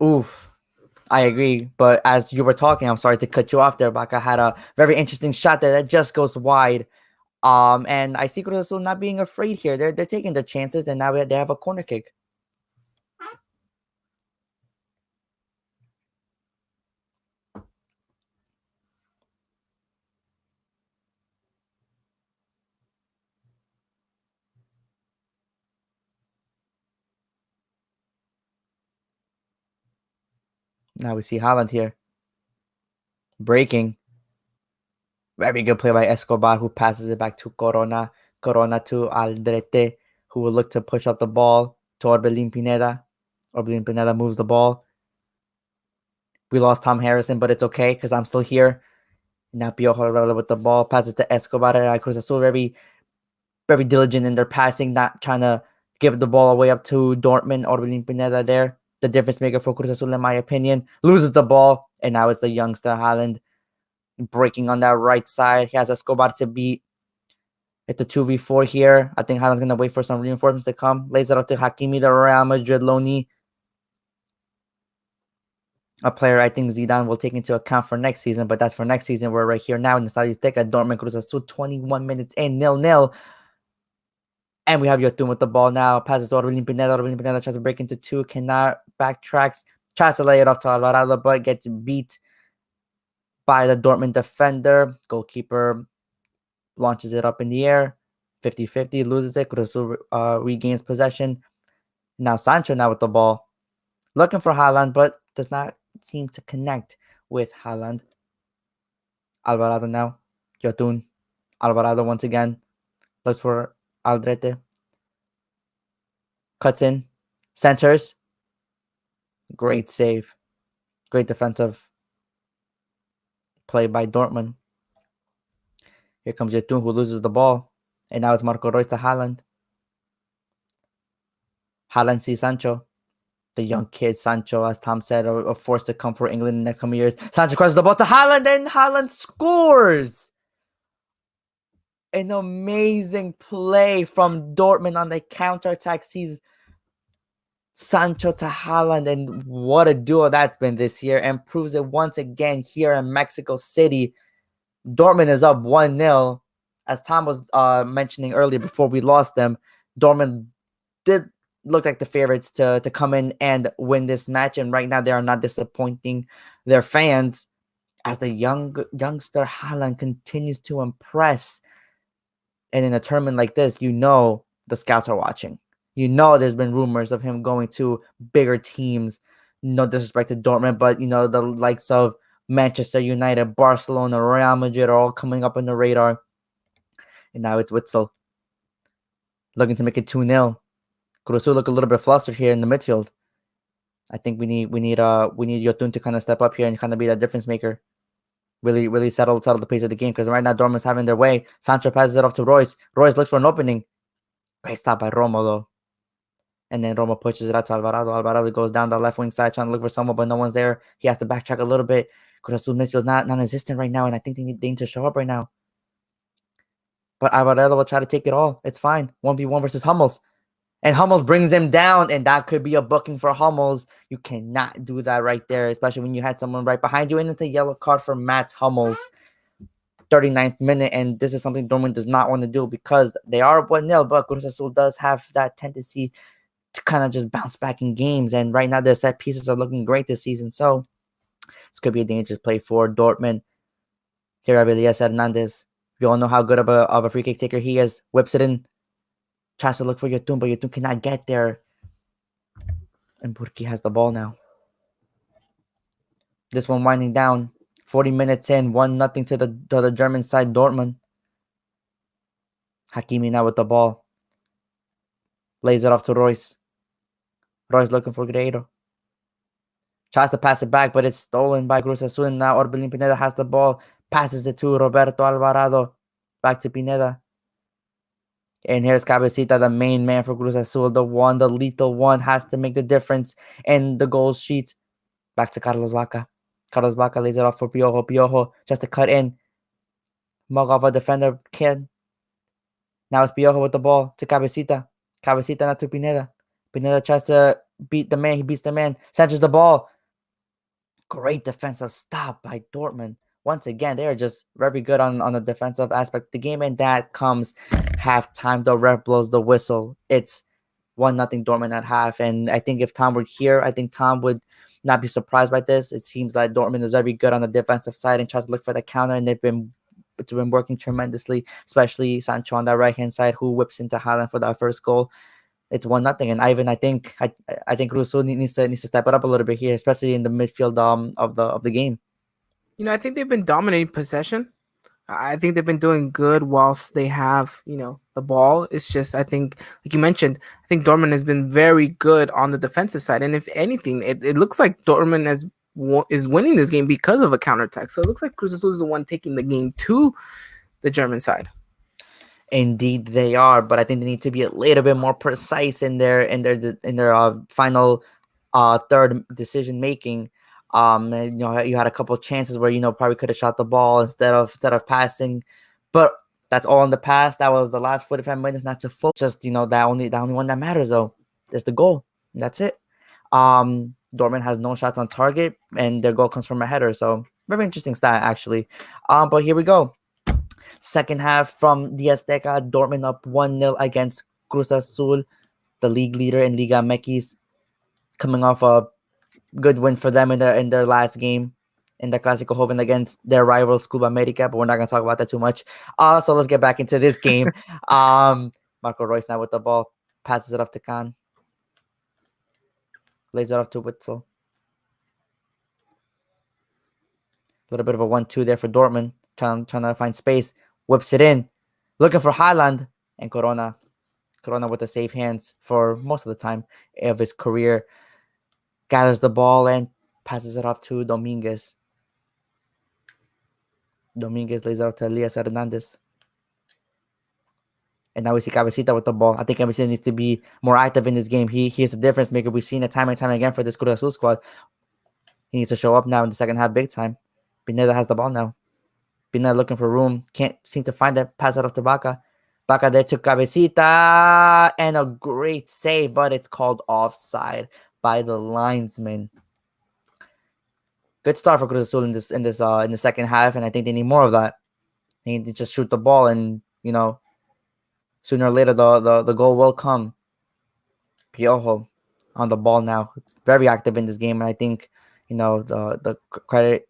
Speaker 2: Oof, I agree. But as you were talking, I'm sorry to cut you off there. Baca had a very interesting shot there that just goes wide. And I see Cruz Azul not being afraid here. They're taking their chances, and now they have a corner kick. Now we see Haaland here. Breaking. Very good play by Escobar, who passes it back to Corona. Corona to Aldrete, who will look to push up the ball to Orbelin Pineda. Orbelin Pineda moves the ball. We lost Tom Harrison, but it's okay because I'm still here. Now Piojo with the ball, passes to Escobar. And Cruz Azul very, very diligent in their passing, not trying to give the ball away up to Dortmund. Orbelin Pineda there. the difference maker for Cruz Azul, in my opinion. Loses the ball, and now it's the youngster Haaland breaking on that right side. He has Escobar to beat. At the 2v4 here. I think Haaland's going to wait for some reinforcements to come. Lays it up to Hakimi, the Real Madrid loanee. A player I think Zidane will take into account for next season, but that's for next season. We're right here now in the Stadisteca, Dortmund Cruz Azul, 21 minutes in, 0-0. And we have Yotun with the ball now. Passes to Orbelin Pineda. Orbelin Pineda tries to break into two. Cannot. Backtracks. Tries to lay it off to Alvarado, but gets beat by the Dortmund defender. Goalkeeper launches it up in the air. 50-50. Loses it. Cruz Azul regains possession. Now Sancho now with the ball. Looking for Haaland, but does not seem to connect with Haaland. Alvarado now. Yotun. Alvarado once again. Looks for Aldrete. Cuts in. Centers. Great save. Great defensive play by Dortmund. Here comes Yotun, who loses the ball. And now it's Marco Reus to Haaland. Haaland sees Sancho. The young kid, Sancho, as Tom said, are forced to come for England in the next coming years. Sancho crosses the ball to Haaland, and Haaland scores! An amazing play from Dortmund on the counterattack. Sees Sancho to Haaland, and what a duo that's been this year, and proves it once again here in Mexico City. Dortmund is up 1-0. As Tom was mentioning earlier before we lost them, Dortmund did look like the favorites to come in and win this match, and right now they are not disappointing their fans as the youngster Haaland continues to impress. And in a tournament like this, you know the scouts are watching. You know there's been rumors of him going to bigger teams. No disrespect to Dortmund, but you know the likes of Manchester United, Barcelona, Real Madrid are all coming up on the radar. And now it's Witzel looking to make it 2-0. Cruz look a little bit flustered here in the midfield. I think we need Yotun to kind of step up here and kind of be that difference maker. Really settle the pace of the game, because right now Dortmund's having their way. Sancho passes it off to Royce. Royce looks for an opening. Great stop by Romo though. And then Romo pushes it out to Alvarado. Alvarado goes down the left wing side trying to look for someone, but no one's there. He has to backtrack a little bit. Cruz Azul midfield's not non-existent right now, and I think they need to show up right now. But Alvarado will try to take it all. It's fine. 1v1 versus Hummels. And Hummels brings him down, and that could be a booking for Hummels. You cannot do that right there, especially when you had someone right behind you. And it's a yellow card for Mats Hummels. 39th minute, and this is something Dortmund does not want to do because they are 1-0, but Cruz Azul does have that tendency to kind of just bounce back in games. And right now, their set pieces are looking great this season. So this could be a dangerous play for Dortmund. Here, Elias Hernandez. We all know how good of a free kick taker he is. Whips it in. Tries to look for Yotun, but Yotun cannot get there. And Burki has the ball now. This one winding down. 40 minutes in. 1-0 to the German side, Dortmund. Hakimi now with the ball. Lays it off to Royce. Royce looking for Guerreiro. Tries to pass it back, but it's stolen by Cruz Azul. And now Orbelin Pineda has the ball. Passes it to Roberto Alvarado. Back to Pineda. And here's Cabecita, the main man for Cruz Azul. The lethal one, has to make the difference in the goal sheet. Back to Carlos Vaca. Carlos Vaca lays it off for Piojo. Piojo just to cut in. Mug off a defender. Can. Now it's Piojo with the ball to Cabecita. Cabecita not to Pineda. Pineda tries to beat the man. He beats the man. Sanchez the ball. Great defensive stop by Dortmund. Once again, they are just very good on the defensive aspect of the game, and that comes halftime. The ref blows the whistle. It's 1-0 Dortmund at half, and I think if Tom were here, I think Tom would not be surprised by this. It seems like Dortmund is very good on the defensive side and tries to look for the counter, and it's been working tremendously, especially Sancho on that right-hand side, who whips into Haaland for that first goal. It's 1-0, and Ivan, I think Russo needs to step it up a little bit here, especially in the midfield of the game.
Speaker 1: You know, I think they've been dominating possession. I think they've been doing good whilst they have, the ball. It's just, I think, like you mentioned, I think Dortmund has been very good on the defensive side. And if anything, it looks like Dortmund is winning this game because of a counterattack. So it looks like Cruz Azul is the one taking the game to the German side.
Speaker 2: Indeed, they are, but I think they need to be a little bit more precise in their final third decision making. And, you had a couple of chances where probably could have shot the ball instead of passing, but that's all in the past. That was the last 45 minutes, not to full. Just that only one that matters though is the goal. And that's it. Dortmund has no shots on target, and their goal comes from a header. So very interesting stat actually. But here we go. Second half from the Azteca, Dortmund up 1-0 against Cruz Azul, the league leader in Liga MX, coming off a good win for them in their last game in the Clásico Joven against their rivals Club America, but we're not going to talk about that too much. So let's get back into this game. Marco Reus now with the ball, passes it off to Khan, lays it off to Witzel. A little bit of a 1-2 there for Dortmund, trying to find space, whips it in, looking for Haaland, and Corona with the safe hands for most of the time of his career, gathers the ball and passes it off to Dominguez. Dominguez lays it off to Elias Hernandez. And now we see Cabecita with the ball. I think Cabecita needs to be more active in this game. He is a difference maker. We've seen it time and time again for this Cruz Azul squad. He needs to show up now in the second half big time. Pineda has the ball now. Pineda looking for room. Can't seem to find it. Pass it off to Baca. Baca there to Cabecita. And a great save, but it's called offside by the linesman. Good start for Cruz Azul in the second half, and I think they need more of that. They need to just shoot the ball, and sooner or later the goal will come. Piojo on the ball now, very active in this game, and I think the credit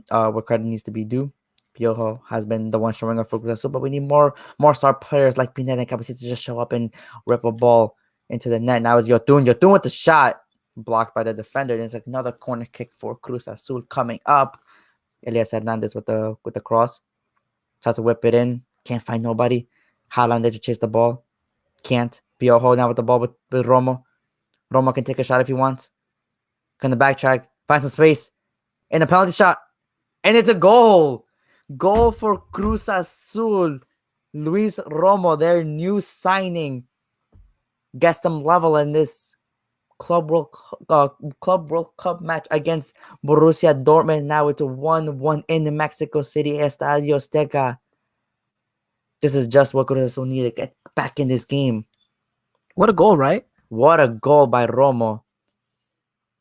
Speaker 2: where credit needs to be due. Piojo has been the one showing up for Cruz Azul, but we need more star players like Pineda and Cabecita to just show up and rip a ball into the net. Now it's Yotun with the shot, blocked by the defender. And it's like another corner kick for Cruz Azul coming up. Elias Hernandez with the cross, tries to whip it in, can't find nobody. Haaland there to chase the ball, can't. Piojo now with the ball with Romo. Romo can take a shot if he wants. Can the backtrack, find some space, and a penalty shot, and it's a goal. Goal for Cruz Azul. Luis Romo, their new signing, gets them level in this Club World Cup match against Borussia Dortmund. Now it's a 1-1 in Mexico City, Estadio Azteca. This is just what Cruz Azul need to get back in this game.
Speaker 1: What a goal, right?
Speaker 2: What a goal by Romo.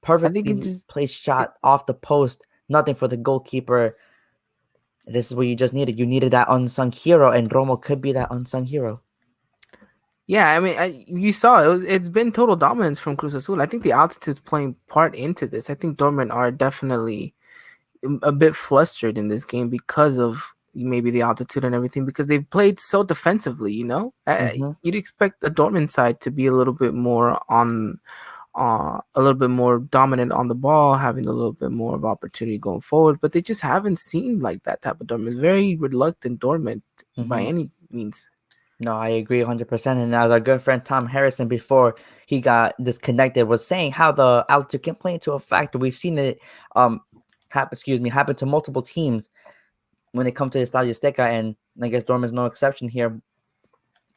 Speaker 2: Perfectly placed shot off the post. Nothing for the goalkeeper. This is what you just needed. You needed that unsung hero, and Romo could be that unsung hero.
Speaker 1: Yeah, I mean, you saw it's been total dominance from Cruz Azul. I think the altitude is playing part into this. I think Dortmund are definitely a bit flustered in this game because of maybe the altitude and everything, because they've played so defensively. You'd expect the Dortmund side to be a little bit more a little bit more dominant on the ball, having a little bit more of opportunity going forward, but they just haven't seemed like that type of Dortmund. Very reluctant Dortmund by any means.
Speaker 2: No, I agree 100%. And as our good friend Tom Harrison, before he got disconnected, was saying how the altitude can play into a factor. We've seen it happen to multiple teams when they come to the Estadio Azteca, and I guess Dortmund's no exception here.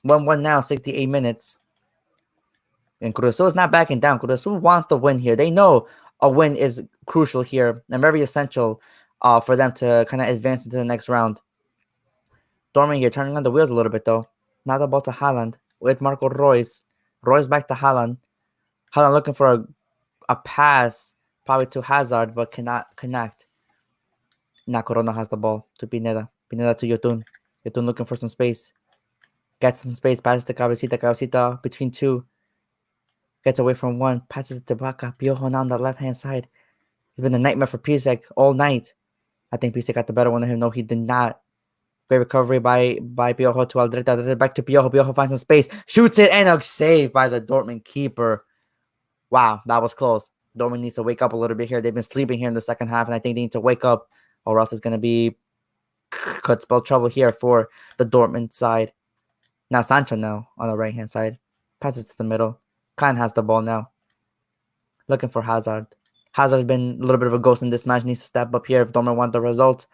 Speaker 2: 1-1 now, 68 minutes. And Cruz Azul is not backing down. Cruz Azul wants to win here. They know a win is crucial here and very essential for them to kind of advance into the next round. Dortmund here turning on the wheels a little bit, though. Now the ball to Haaland with Marco Reus. Reus back to Haaland. Haaland looking for a pass, probably to Hazard, but cannot connect. Now Corona has the ball to Pineda. Pineda to Yotun. Yotun looking for some space. Gets some space, passes to Cabecita. Cabecita between two. Gets away from one, passes it to Baca. Piojo now on the left-hand side. It's been a nightmare for Pisek all night. I think Pisek got the better one of him. No, he did not. Great recovery by Piojo to Aldrete. Back to Piojo. Piojo finds some space. Shoots it, and a save by the Dortmund keeper. Wow, that was close. Dortmund needs to wake up a little bit here. They've been sleeping here in the second half, and I think they need to wake up, or else it's going to be could spell trouble here for the Dortmund side. Now Sancho now on the right-hand side. Passes to the middle. Khan has the ball now. Looking for Hazard. Hazard's been a little bit of a ghost in this match. Needs to step up here if Dortmund want the result.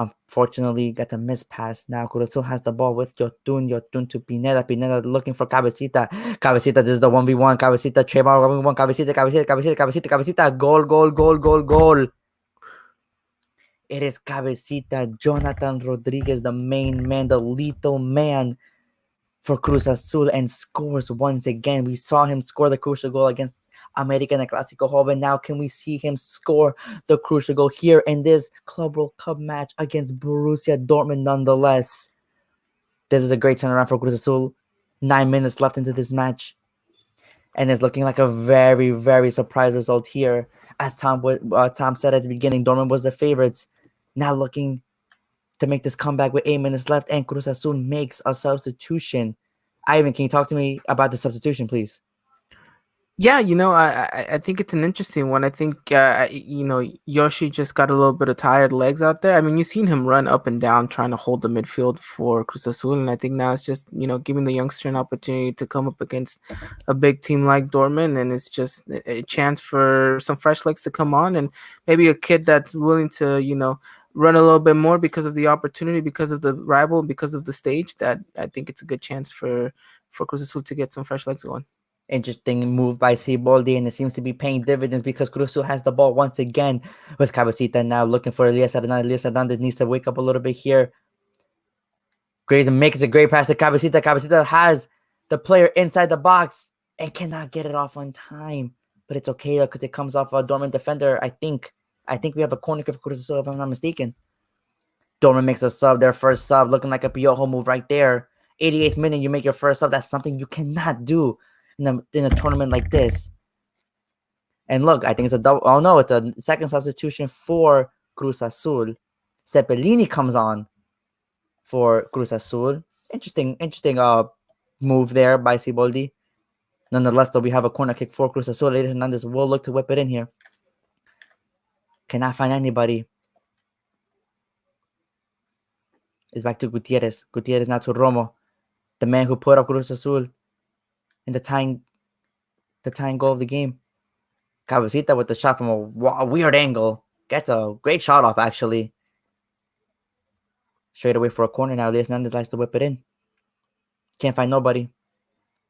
Speaker 2: Unfortunately, got a miss pass. Now Cruz Azul has the ball with Yotun to Pineda. Pineda looking for Cabecita. Cabecita, this is the 1v1. Cabecita, trademark 1v1. Cabecita. Goal. It is Cabecita, Jonathan Rodriguez, the main man, the lethal man for Cruz Azul, and scores once again. We saw him score the crucial goal against America in the Clásico Joven. Now can we see him score the crucial goal here in this Club World Cup match against Borussia Dortmund nonetheless? This is a great turnaround for Cruz Azul. 9 minutes left into this match. And it's looking like a very, very surprise result here. As Tom said at the beginning, Dortmund was the favorites. Now looking to make this comeback with 8 minutes left, and Cruz Azul makes a substitution. Ivan, can you talk to me about the substitution, please?
Speaker 1: Yeah, I think it's an interesting one. I think Yoshi just got a little bit of tired legs out there. I mean, you've seen him run up and down trying to hold the midfield for Cruz Azul, and I think now it's just giving the youngster an opportunity to come up against a big team like Dortmund, and it's just a chance for some fresh legs to come on, and maybe a kid that's willing to run a little bit more because of the opportunity, because of the rival, because of the stage. That I think it's a good chance for Cruz Azul to get some fresh legs going.
Speaker 2: Interesting move by Siboldi, and it seems to be paying dividends because Cruz Azul has the ball once again with Cabecita now looking for Elias Hernandez. Elias Hernandez needs to wake up a little bit here. Great, makes a great pass to Cabecita. Cabecita has the player inside the box and cannot get it off on time. But it's okay because it comes off a Dortmund defender. I think we have a corner kick for Cruz Azul, if I'm not mistaken. Dortmund makes a sub, their first sub, looking like a Piojo move right there. 88th minute, you make your first sub. That's something you cannot do in a tournament like this. And look, I think it's a double. Oh no, it's a second substitution for Cruz Azul. Cepelini comes on for Cruz Azul. Interesting move there by Siboldi. Nonetheless, though, we have a corner kick for Cruz Azul. Elias Hernandez will look to whip it in here. Cannot find anybody. It's back to Gutierrez. Gutierrez now to Romo, the man who put up Cruz Azul in the tying goal of the game. Cabecita with the shot from a weird angle. Gets a great shot off, actually. Straight away for a corner now. Elias Hernandez likes to whip it in. Can't find nobody.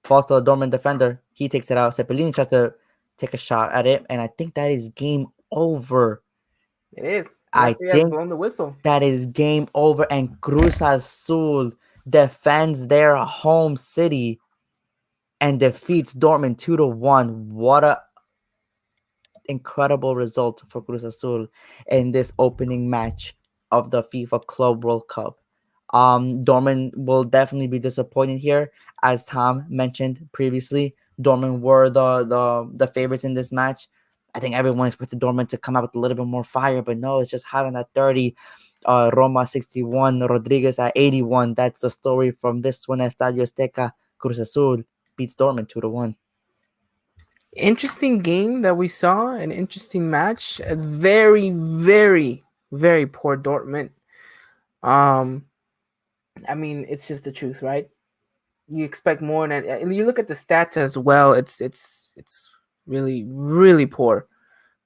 Speaker 2: Falls to a Dortmund defender. He takes it out. Cepelini tries to take a shot at it, and I think that is game over.
Speaker 1: It is.
Speaker 2: I think
Speaker 1: blown the whistle.
Speaker 2: That is game over, and Cruz Azul defends their home city and defeats Dortmund 2-1. What a incredible result for Cruz Azul in this opening match of the FIFA Club World Cup. Dortmund will definitely be disappointed here, as Tom mentioned previously. Dortmund were the favorites in this match. I think everyone expected Dortmund to come out with a little bit more fire, but no, it's just Haaland at 30, Roma 61, Rodriguez at 81. That's the story from this one at Estadio Azteca. Cruz Azul beats Dortmund 2-1.
Speaker 1: Interesting game that we saw, an interesting match. A very, very, very poor Dortmund. I mean, it's just the truth, right? You expect more, and you look at the stats as well. It's really, really poor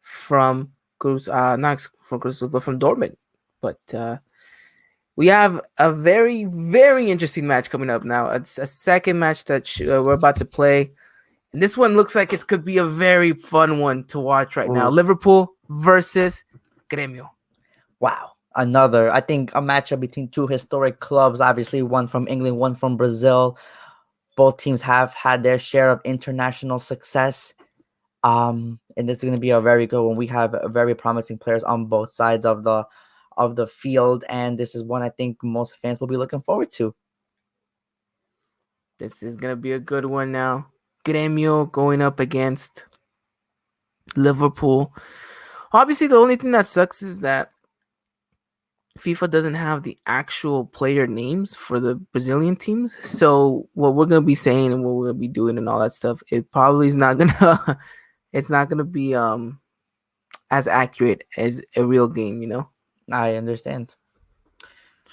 Speaker 1: from Cruz, not from Cruz, but from Dortmund. But we have a very, very interesting match coming up now. It's a second match that we're about to play. And this one looks like it could be a very fun one to watch right now. Liverpool versus Grêmio.
Speaker 2: Wow. I think a matchup between two historic clubs, obviously one from England, one from Brazil. Both teams have had their share of international success. And this is going to be a very good one. We have very promising players on both sides of the field, and this is one I think most fans will be looking forward to.
Speaker 1: This is going to be a good one now. Grêmio going up against Liverpool. Obviously, the only thing that sucks is that FIFA doesn't have the actual player names for the Brazilian teams. So what we're going to be saying and what we're going to be doing and all that stuff, it probably is not going to it's not going to be as accurate as a real game,
Speaker 2: I understand.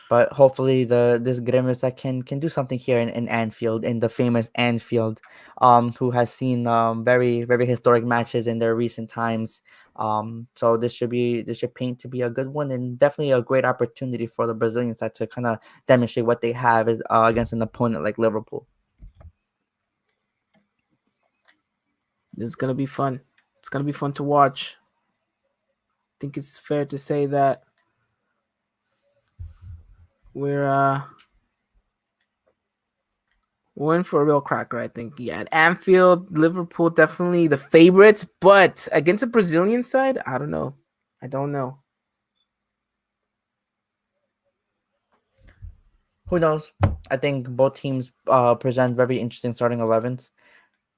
Speaker 2: But hopefully this Grêmio can do something here in Anfield, in the famous Anfield, who has seen very, very historic matches in their recent times. So this should paint to be a good one, and definitely a great opportunity for the Brazilian side to kind of demonstrate what they have against an opponent like Liverpool.
Speaker 1: This is gonna be fun. It's gonna be fun to watch. I think it's fair to say that we're we're in for a real cracker. I think. Yeah, at Anfield, Liverpool definitely the favorites, but against the Brazilian side, I don't know. I don't know.
Speaker 2: Who knows? I think both teams present very interesting starting 11s.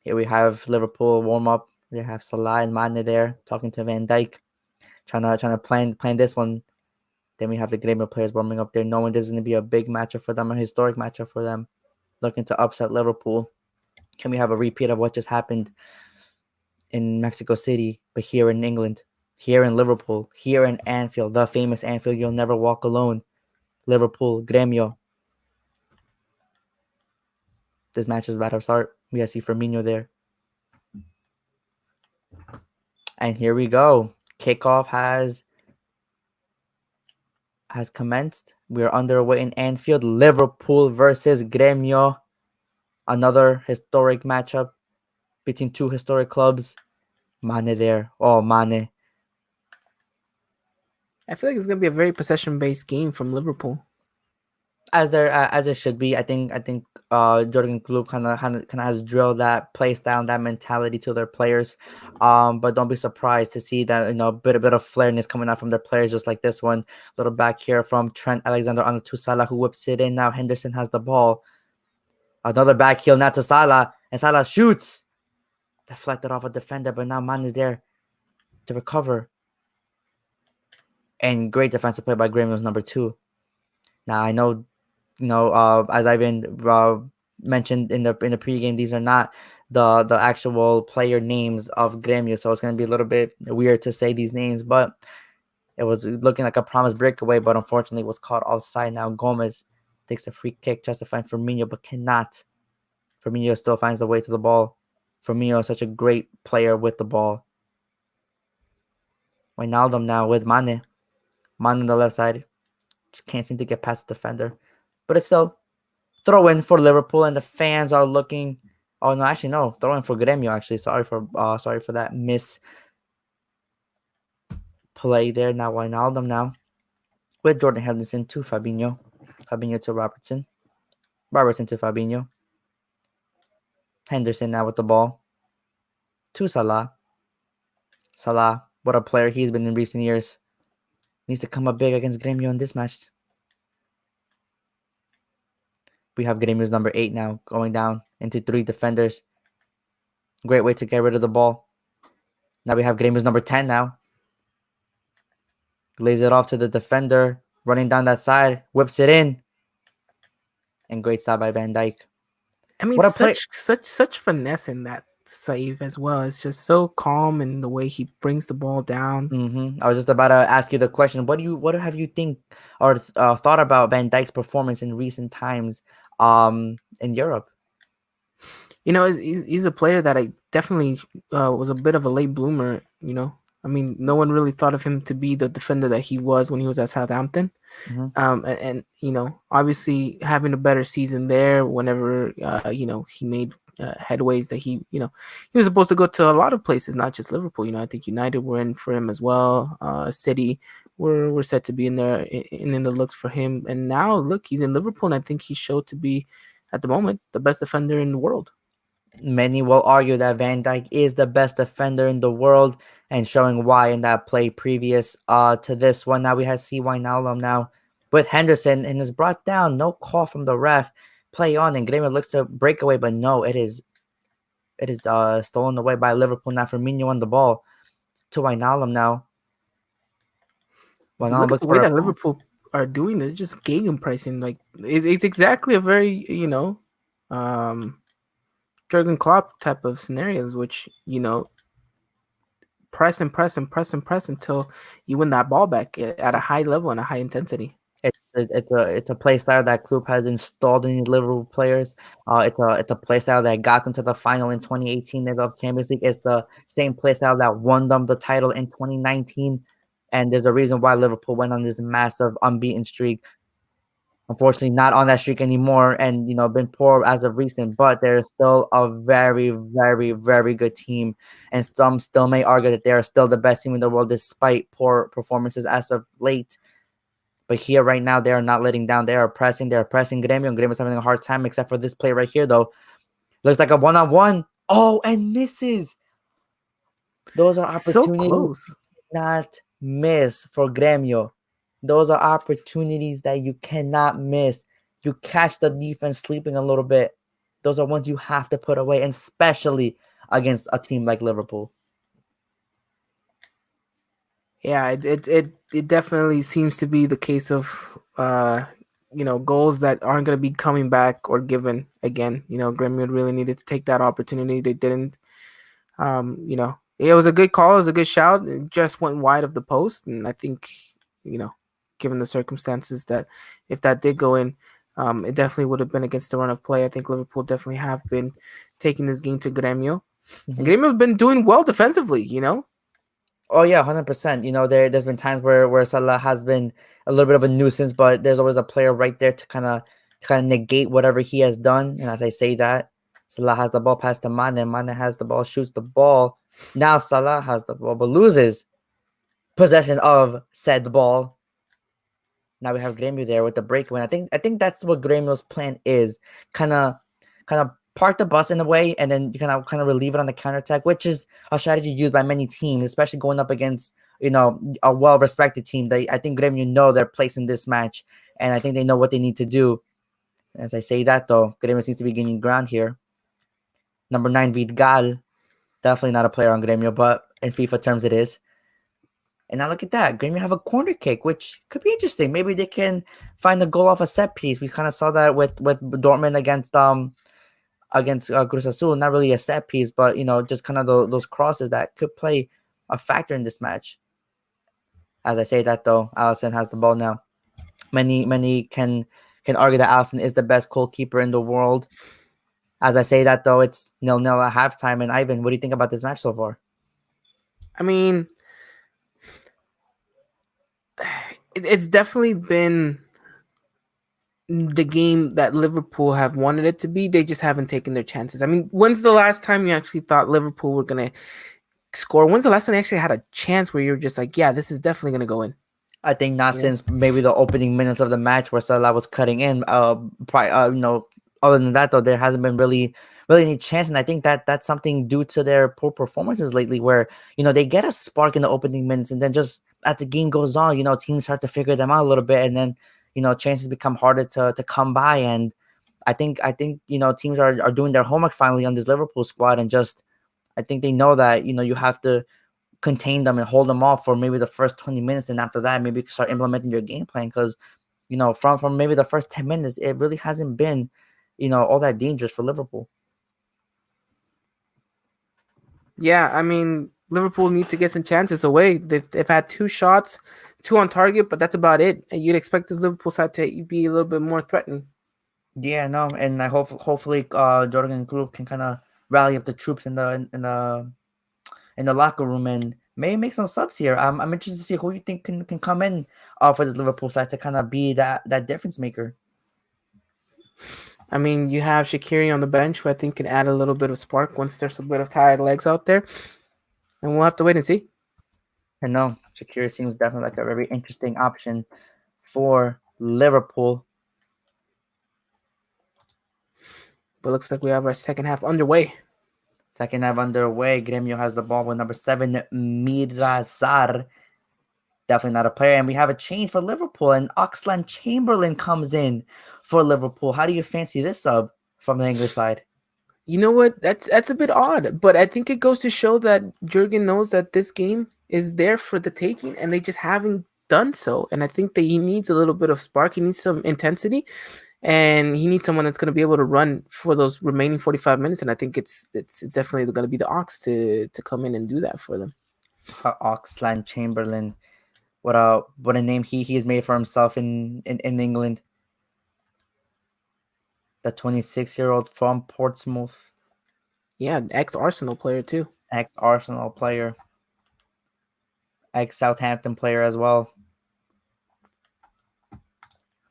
Speaker 2: Here we have Liverpool warm up. We have Salah and Mane there talking to Van Dijk, trying to plan this one. Then we have the Grêmio players warming up there, knowing this is going to be a big matchup for them, a historic matchup for them, looking to upset Liverpool. Can we have a repeat of what just happened in Mexico City, but here in England, here in Liverpool, here in Anfield, the famous Anfield, you'll never walk alone. Liverpool, Grêmio. This match is about to start. We gotta see Firmino there. And here we go. Kickoff has commenced. We are underway in Anfield. Liverpool versus Grêmio. Another historic matchup between two historic clubs. Mane there. Oh, Mane.
Speaker 1: I feel like it's gonna be a very possession-based game from Liverpool.
Speaker 2: As it should be. I think Jurgen Klopp kind of has drilled that play style and that mentality to their players. But don't be surprised to see that a bit of flairness coming out from their players, just like this one. Little back here from Trent Alexander-Arnold to Salah, who whips it in. Now Henderson has the ball. Another back heel now to Salah, and Salah shoots, deflected off a defender, but now Mane is there to recover. And great defensive play by Graham number 2. Now I know. As I've been mentioned in the pregame, these are not the actual player names of Grêmio, so it's going to be a little bit weird to say these names, but it was looking like a promised breakaway, but unfortunately was caught offside. Now Gomez takes a free kick, justifying Firmino, but cannot. Firmino still finds a way to the ball. Firmino is such a great player with the ball. Wijnaldum now with Mane. Mane on the left side. Just can't seem to get past the defender. But it's still throw in for Liverpool, and the fans are looking. Oh no, actually no, throw in for Grêmio. Actually, sorry for that miss play there. Now Wijnaldum now with Jordan Henderson to Fabinho, Fabinho to Robertson, Robertson to Fabinho. Henderson now with the ball to Salah. Salah, what a player he's been in recent years. Needs to come up big against Grêmio in this match. We have Grêmio's number 8 now going down into 3 defenders. Great way to get rid of the ball. Now we have Grêmio's number 10 now. Lays it off to the defender. Running down that side. Whips it in. And great stop by Van Dijk.
Speaker 1: I mean,
Speaker 2: What a
Speaker 1: such finesse in that save as well. It's just so calm in the way he brings the ball down.
Speaker 2: I was just about to ask you the question. What have you think or thought about Van Dijk's performance in recent times in Europe?
Speaker 1: He's a player that I definitely was a bit of a late bloomer. I mean, no one really thought of him to be the defender that he was when he was at Southampton. And obviously having a better season there whenever he made headways that he was supposed to go to a lot of places, not just Liverpool. I think United were in for him as well. City were set to be in there in the looks for him, and now look, he's in Liverpool, and I think he showed to be at the moment the best defender in the world.
Speaker 2: Many will argue that Van Dijk is the best defender in the world, and showing why in that play previous to this one. Now we have Wijnaldum now with Henderson, and is brought down. No call from the ref. Play on, and Grêmio looks to break away, but no, it is stolen away by Liverpool. Now Firmino on the ball to Wijnaldum now.
Speaker 1: Look at the way that Liverpool are doing it, just gegenpressing. Like it's exactly a very Jurgen Klopp type of scenarios, which press and press and press and press until you win that ball back at a high level and a high intensity.
Speaker 2: It's a play style that Klopp has installed in his Liverpool players. It's a play style that got them to the final in 2018 of Champions League. It's the same play style that won them the title in 2019. And there's a reason why Liverpool went on this massive unbeaten streak. Unfortunately, not on that streak anymore, and been poor as of recent. But they're still a very, very, very good team, and some still may argue that they are still the best team in the world despite poor performances as of late. But here, right now, they are not letting down. They are pressing. They're pressing Gremio, and Gremio's having a hard time, except for this play right here, though. Looks like a one-on-one. Oh, and misses. Those are
Speaker 1: So
Speaker 2: opportunities
Speaker 1: close.
Speaker 2: not miss for Gremio. Those are opportunities that you cannot miss. You catch the defense sleeping a little bit. Those are ones you have to put away, and especially against a team like Liverpool.
Speaker 1: Yeah, it definitely seems to be the case of goals that aren't going to be coming back or given again. Gremio really needed to take that opportunity. They didn't. It was a good call. It was a good shout. It just went wide of the post, and I think given the circumstances that if that did go in, it definitely would have been against the run of play. I think Liverpool definitely have been taking this game to Gremio. And Gremio have been doing well defensively.
Speaker 2: Oh yeah, 100%. There's been times where Salah has been a little bit of a nuisance, but there's always a player right there to kind of negate whatever he has done. And as I say that, Salah has the ball past to Mane. Mane has the ball, shoots the ball. Now Salah has the ball, but loses possession of said ball. Now we have Grêmio there with the breakaway. I think that's what Grêmio's plan is. Kind of park the bus in a way, and then you kind of relieve it on the counterattack, which is a strategy used by many teams, especially going up against a well-respected team. I think Grêmio know their place in this match, and I think they know what they need to do. As I say that though, Grêmio seems to be gaining ground here. Number 9, Vidgal, definitely not a player on Grêmio, but in FIFA terms it is. And now look at that. Grêmio have a corner kick, which could be interesting. Maybe they can find a goal off a set piece. We kind of saw that with Dortmund against Cruz Azul. Not really a set piece, but just kind of those crosses that could play a factor in this match. As I say that though, Alisson has the ball now. Many can argue that Alisson is the best goalkeeper in the world. As I say that though, it's 0-0 at halftime. And Ivan, what do you think about this match so far?
Speaker 1: I mean, it's definitely been the game that Liverpool have wanted it to be. They just haven't taken their chances. I mean, when's the last time you actually thought Liverpool were going to score? When's the last time they actually had a chance where you're just like, yeah, this is definitely going to go in?
Speaker 2: I think not since maybe the opening minutes of the match where Salah was cutting in. Other than that though, there hasn't been really any chance, and I think that's something due to their poor performances lately, where they get a spark in the opening minutes, and then just as the game goes on, teams start to figure them out a little bit, and then chances become harder to come by. And I think teams are doing their homework finally on this Liverpool squad, and just I think they know that you have to contain them and hold them off for maybe the first 20 minutes, and after that maybe start implementing your game plan, because from maybe the first 10 minutes it really hasn't been all that dangerous for Liverpool.
Speaker 1: Yeah, I mean, Liverpool need to get some chances away. They've had 2 shots, 2 on target, but that's about it. And you'd expect this Liverpool side to be a little bit more threatening.
Speaker 2: Yeah, no, and I hopefully Jurgen Klopp can kind of rally up the troops in the locker room and maybe make some subs here. I'm interested to see who you think can come in for this Liverpool side to kind of be that difference maker.
Speaker 1: I mean, you have Shaqiri on the bench, who I think can add a little bit of spark once there's a bit of tired legs out there. And we'll have to wait and see.
Speaker 2: And no, Shaqiri seems definitely like a very interesting option for Liverpool.
Speaker 1: But looks like we have our second half underway.
Speaker 2: Second half underway. Gremio has the ball with number 7, Mirazar. Definitely not a player. And we have a change for Liverpool, and Oxlade-Chamberlain comes in for Liverpool. How do you fancy this sub from the English side?
Speaker 1: You know what? That's a bit odd, but I think it goes to show that Jurgen knows that this game is there for the taking, and they just haven't done so. And I think that he needs a little bit of spark. He needs some intensity, and he needs someone that's going to be able to run for those remaining 45 minutes. And I think it's definitely going to be the Ox to come in and do that for them.
Speaker 2: Oxlade-Chamberlain. what a name he's made for himself in England. The 26-year-old from Portsmouth,
Speaker 1: Yeah, ex Arsenal player too.
Speaker 2: ex Arsenal player, ex Southampton player as well.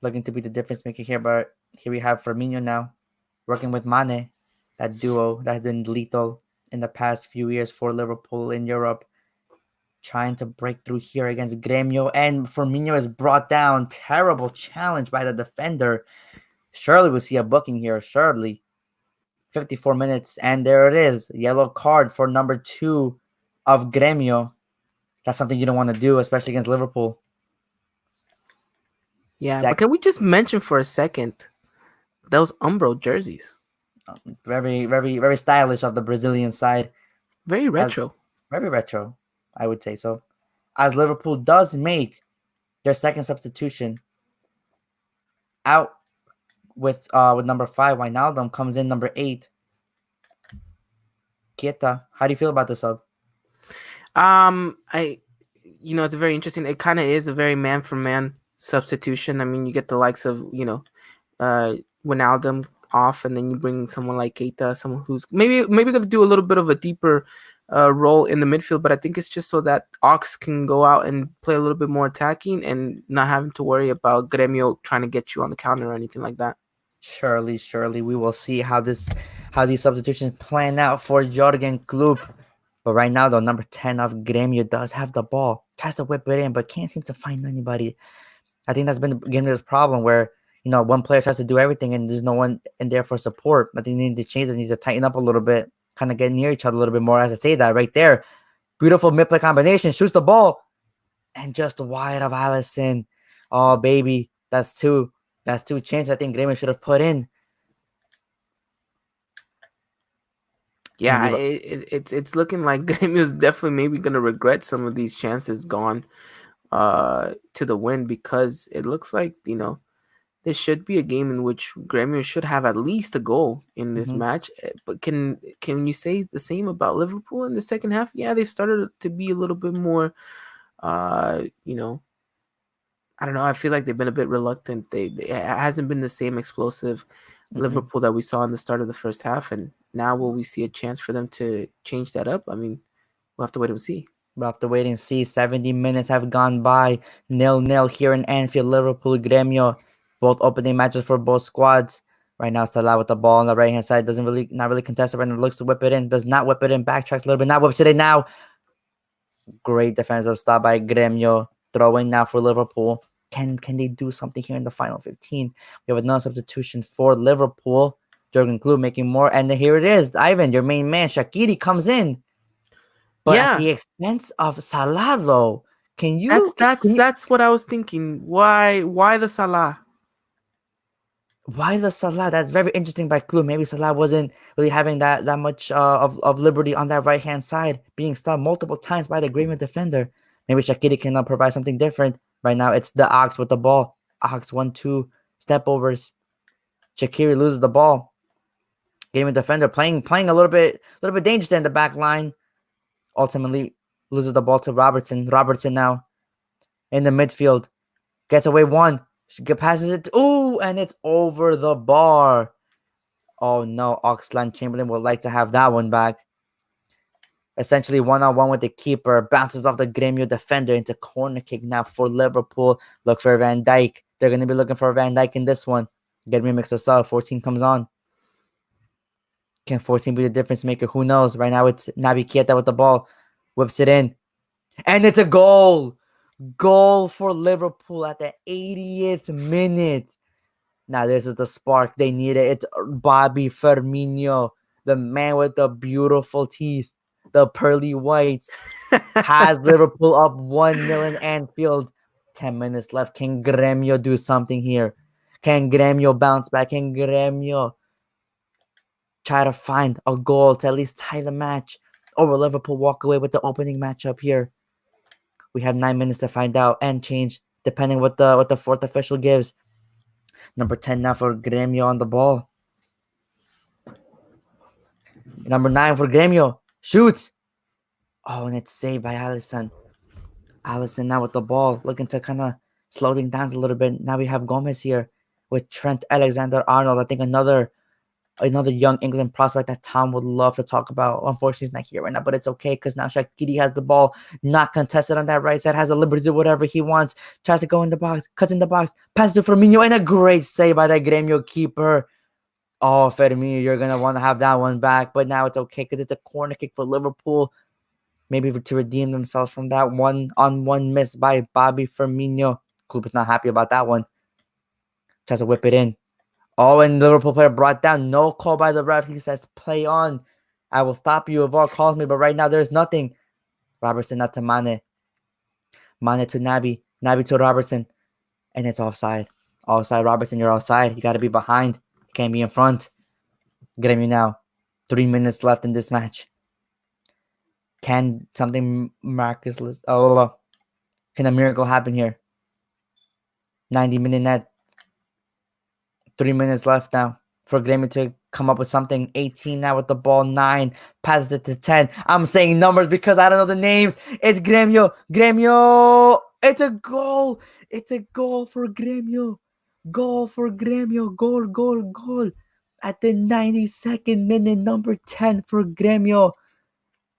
Speaker 2: Looking to be the difference maker here, but here we have Firmino now, working with Mane, that duo that has been lethal in the past few years for Liverpool in Europe. Trying to break through here against Gremio, and Firmino is brought down. Terrible challenge by the defender. Surely we'll see a booking here. Surely. 54 minutes, and there it is. Yellow card for number 2 of Gremio. That's something you don't want to do, especially against Liverpool.
Speaker 1: Yeah, but can we just mention for a second those Umbro jerseys?
Speaker 2: Very, very, very stylish of the Brazilian side.
Speaker 1: Very retro.
Speaker 2: Very retro, I would say so. As Liverpool does make their second substitution out with number 5, Wijnaldum comes in number 8. Kieta, how do you feel about the sub?
Speaker 1: I, it's very interesting. It kind of is a very man for man substitution. I mean, you get the likes of Wijnaldum off, and then you bring someone like Keita, someone who's maybe going to do a little bit of a deeper role in the midfield. But I think it's just so that Ox can go out and play a little bit more attacking and not having to worry about Gremio trying to get you on the counter or anything like that.
Speaker 2: Surely, we will see how these substitutions plan out for Jurgen Klopp. But right now, though, number 10 of Gremio does have the ball, tries to whip it in, but can't seem to find anybody. I think that's been Gremio's problem, where one player tries to do everything and there's no one in there for support. I think they need to change. They need to tighten up a little bit, kind of get near each other a little bit more. As I say that right there, beautiful mid-play combination, shoots the ball, and just wide of Allison. Oh baby, that's two chances I think Gremio should have put in.
Speaker 1: Yeah, it's looking like Gremio's definitely maybe going to regret some of these chances gone to the win, because it looks like, this should be a game in which Gremio should have at least a goal in this match. But can you say the same about Liverpool in the second half? Yeah, they've started to be a little bit more, I don't know. I feel like they've been a bit reluctant. It hasn't been the same explosive Liverpool that we saw in the start of the first half. And now will we see a chance for them to change that up? I mean, we'll have to wait and see.
Speaker 2: We'll have to wait and see. 70 minutes have gone by. 0-0 here in Anfield. Liverpool, Gremio, both opening matches for both squads. Right now, Salah with the ball on the right-hand side. Not really contest it right now. Looks to whip it in. Does not whip it in. Backtracks a little bit. Now whips it in now. Great defensive stop by Gremio. Throwing now for Liverpool. Can they do something here in the final 15? We have another substitution for Liverpool. Jurgen Klopp making more. And here it is. Ivan, your main man, Shaqiri, comes in. But at the expense of Salah, though.
Speaker 1: That's what I was thinking. Why the Salah?
Speaker 2: Why the Salah? That's very interesting by Klopp. Maybe Salah wasn't really having that much of liberty on that right-hand side, being stopped multiple times by the Gremio defender. Maybe Shaqiri can provide something different. Right now, it's the Ox with the ball. Ox 1-2 step overs. Shaqiri loses the ball. Gremio defender playing a little bit dangerous in the back line. Ultimately loses the ball to Robertson. Robertson now in the midfield. Gets away one. Passes it. Ooh, and it's over the bar. Oh no, Oxlade-Chamberlain would like to have that one back. Essentially one-on-one with the keeper. Bounces off the Gremio defender into corner kick now for Liverpool. Look for Van Dijk. They're going to be looking for Van Dijk in this one. Gremio mix us up. 14 comes on. Can 14 be the difference maker? Who knows? Right now it's Naby Keita with the ball. Whips it in. And it's a goal. Goal for Liverpool at the 80th minute. Now this is the spark they needed. It's Bobby Firmino, the man with the beautiful teeth, the pearly whites, has Liverpool up 1-0 in Anfield. 10 minutes left. Can Gremio do something here? Can Gremio bounce back? Can Gremio try to find a goal to at least tie the match? Or will Liverpool walk away with the opening matchup here? We have 9 minutes to find out and change, depending what the fourth official gives. Number 10 now for Gremio on the ball. Number 9 for Gremio. Shoots. Oh, and it's saved by Alisson. Allison now with the ball, looking to kind of slow things down a little bit. Now we have Gomez here with Trent Alexander-Arnold. I think another young England prospect that Tom would love to talk about. Unfortunately, he's not here right now, but it's okay because now Shaqiri has the ball, not contested on that right side, has the liberty to do whatever he wants, tries to go in the box, cuts in the box, passes to Firmino, and a great save by that Gremio keeper. Oh, Firmino, you're going to want to have that one back, but now it's okay because it's a corner kick for Liverpool. Maybe to redeem themselves from that one-on-one miss by Bobby Firmino. Kloop is not happy about that one. Tries to whip it in. Oh, and Liverpool player brought down. No call by the ref. He says, play on. I will stop you if all calls me, but right now there's nothing. Robertson not to Mane. Mane to Naby. Naby to Robertson. And it's offside. Offside, Robertson, you're offside. You got to be behind. You can't be in front. Get me now. 3 minutes left in this match. Can something miraculous... Oh, can a miracle happen here? 90-minute net. 3 minutes left now for Gremio to come up with something. 18 now with the ball. 9. Passes it to 10. I'm saying numbers because I don't know the names. It's Gremio. Gremio. It's a goal. It's a goal for Gremio. Goal for Gremio. Goal, goal, goal. At the 92nd minute, number 10 for Gremio.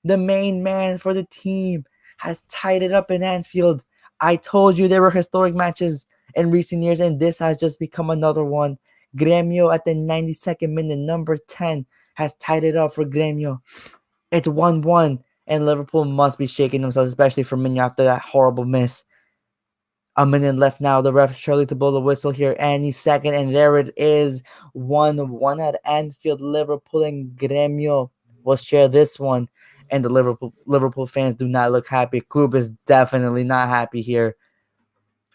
Speaker 2: The main man for the team has tied it up in Anfield. I told you there were historic matches in recent years, and this has just become another one. Gremio at the 92nd minute, number 10, has tied it up for Gremio. It's 1-1, and Liverpool must be shaking themselves, especially for Firmino after that horrible miss. A minute left now. The ref surely to blow the whistle here any second, and there it is. 1-1 at Anfield. Liverpool and Gremio will share this one, and the Liverpool fans do not look happy. Kloop is definitely not happy here.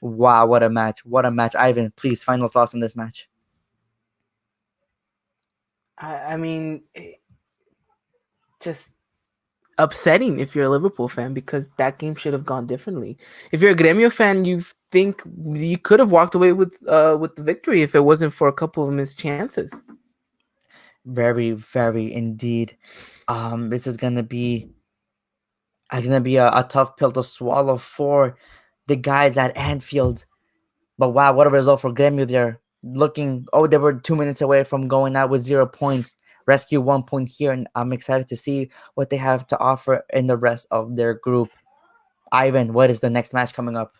Speaker 2: Wow, what a match. What a match. Ivan, please, final thoughts on this match.
Speaker 1: I mean, just upsetting if you're a Liverpool fan because that game should have gone differently. If you're a Gremio fan, you think you could have walked away with the victory if it wasn't for a couple of missed chances.
Speaker 2: Very, very indeed. This is gonna be a tough pill to swallow for the guys at Anfield. But wow, what a result for Gremio there. They were 2 minutes away from going out with 0 points. Rescue 1 point here, and I'm excited to see what they have to offer in the rest of their group. Ivan, what is the next match coming up?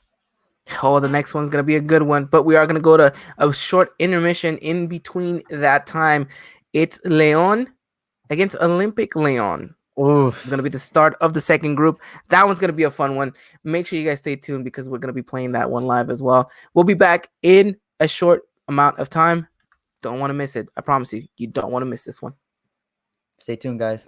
Speaker 1: Oh, the next one's going to be a good one, but we are going to go to a short intermission in between that time. It's Leon against Olympic Leon.
Speaker 2: Oof.
Speaker 1: It's going to be the start of the second group. That one's going to be a fun one. Make sure you guys stay tuned because we're going to be playing that one live as well. We'll be back in a short amount of time. Don't want to miss it. I promise you, you don't want to miss this one.
Speaker 2: Stay tuned, guys.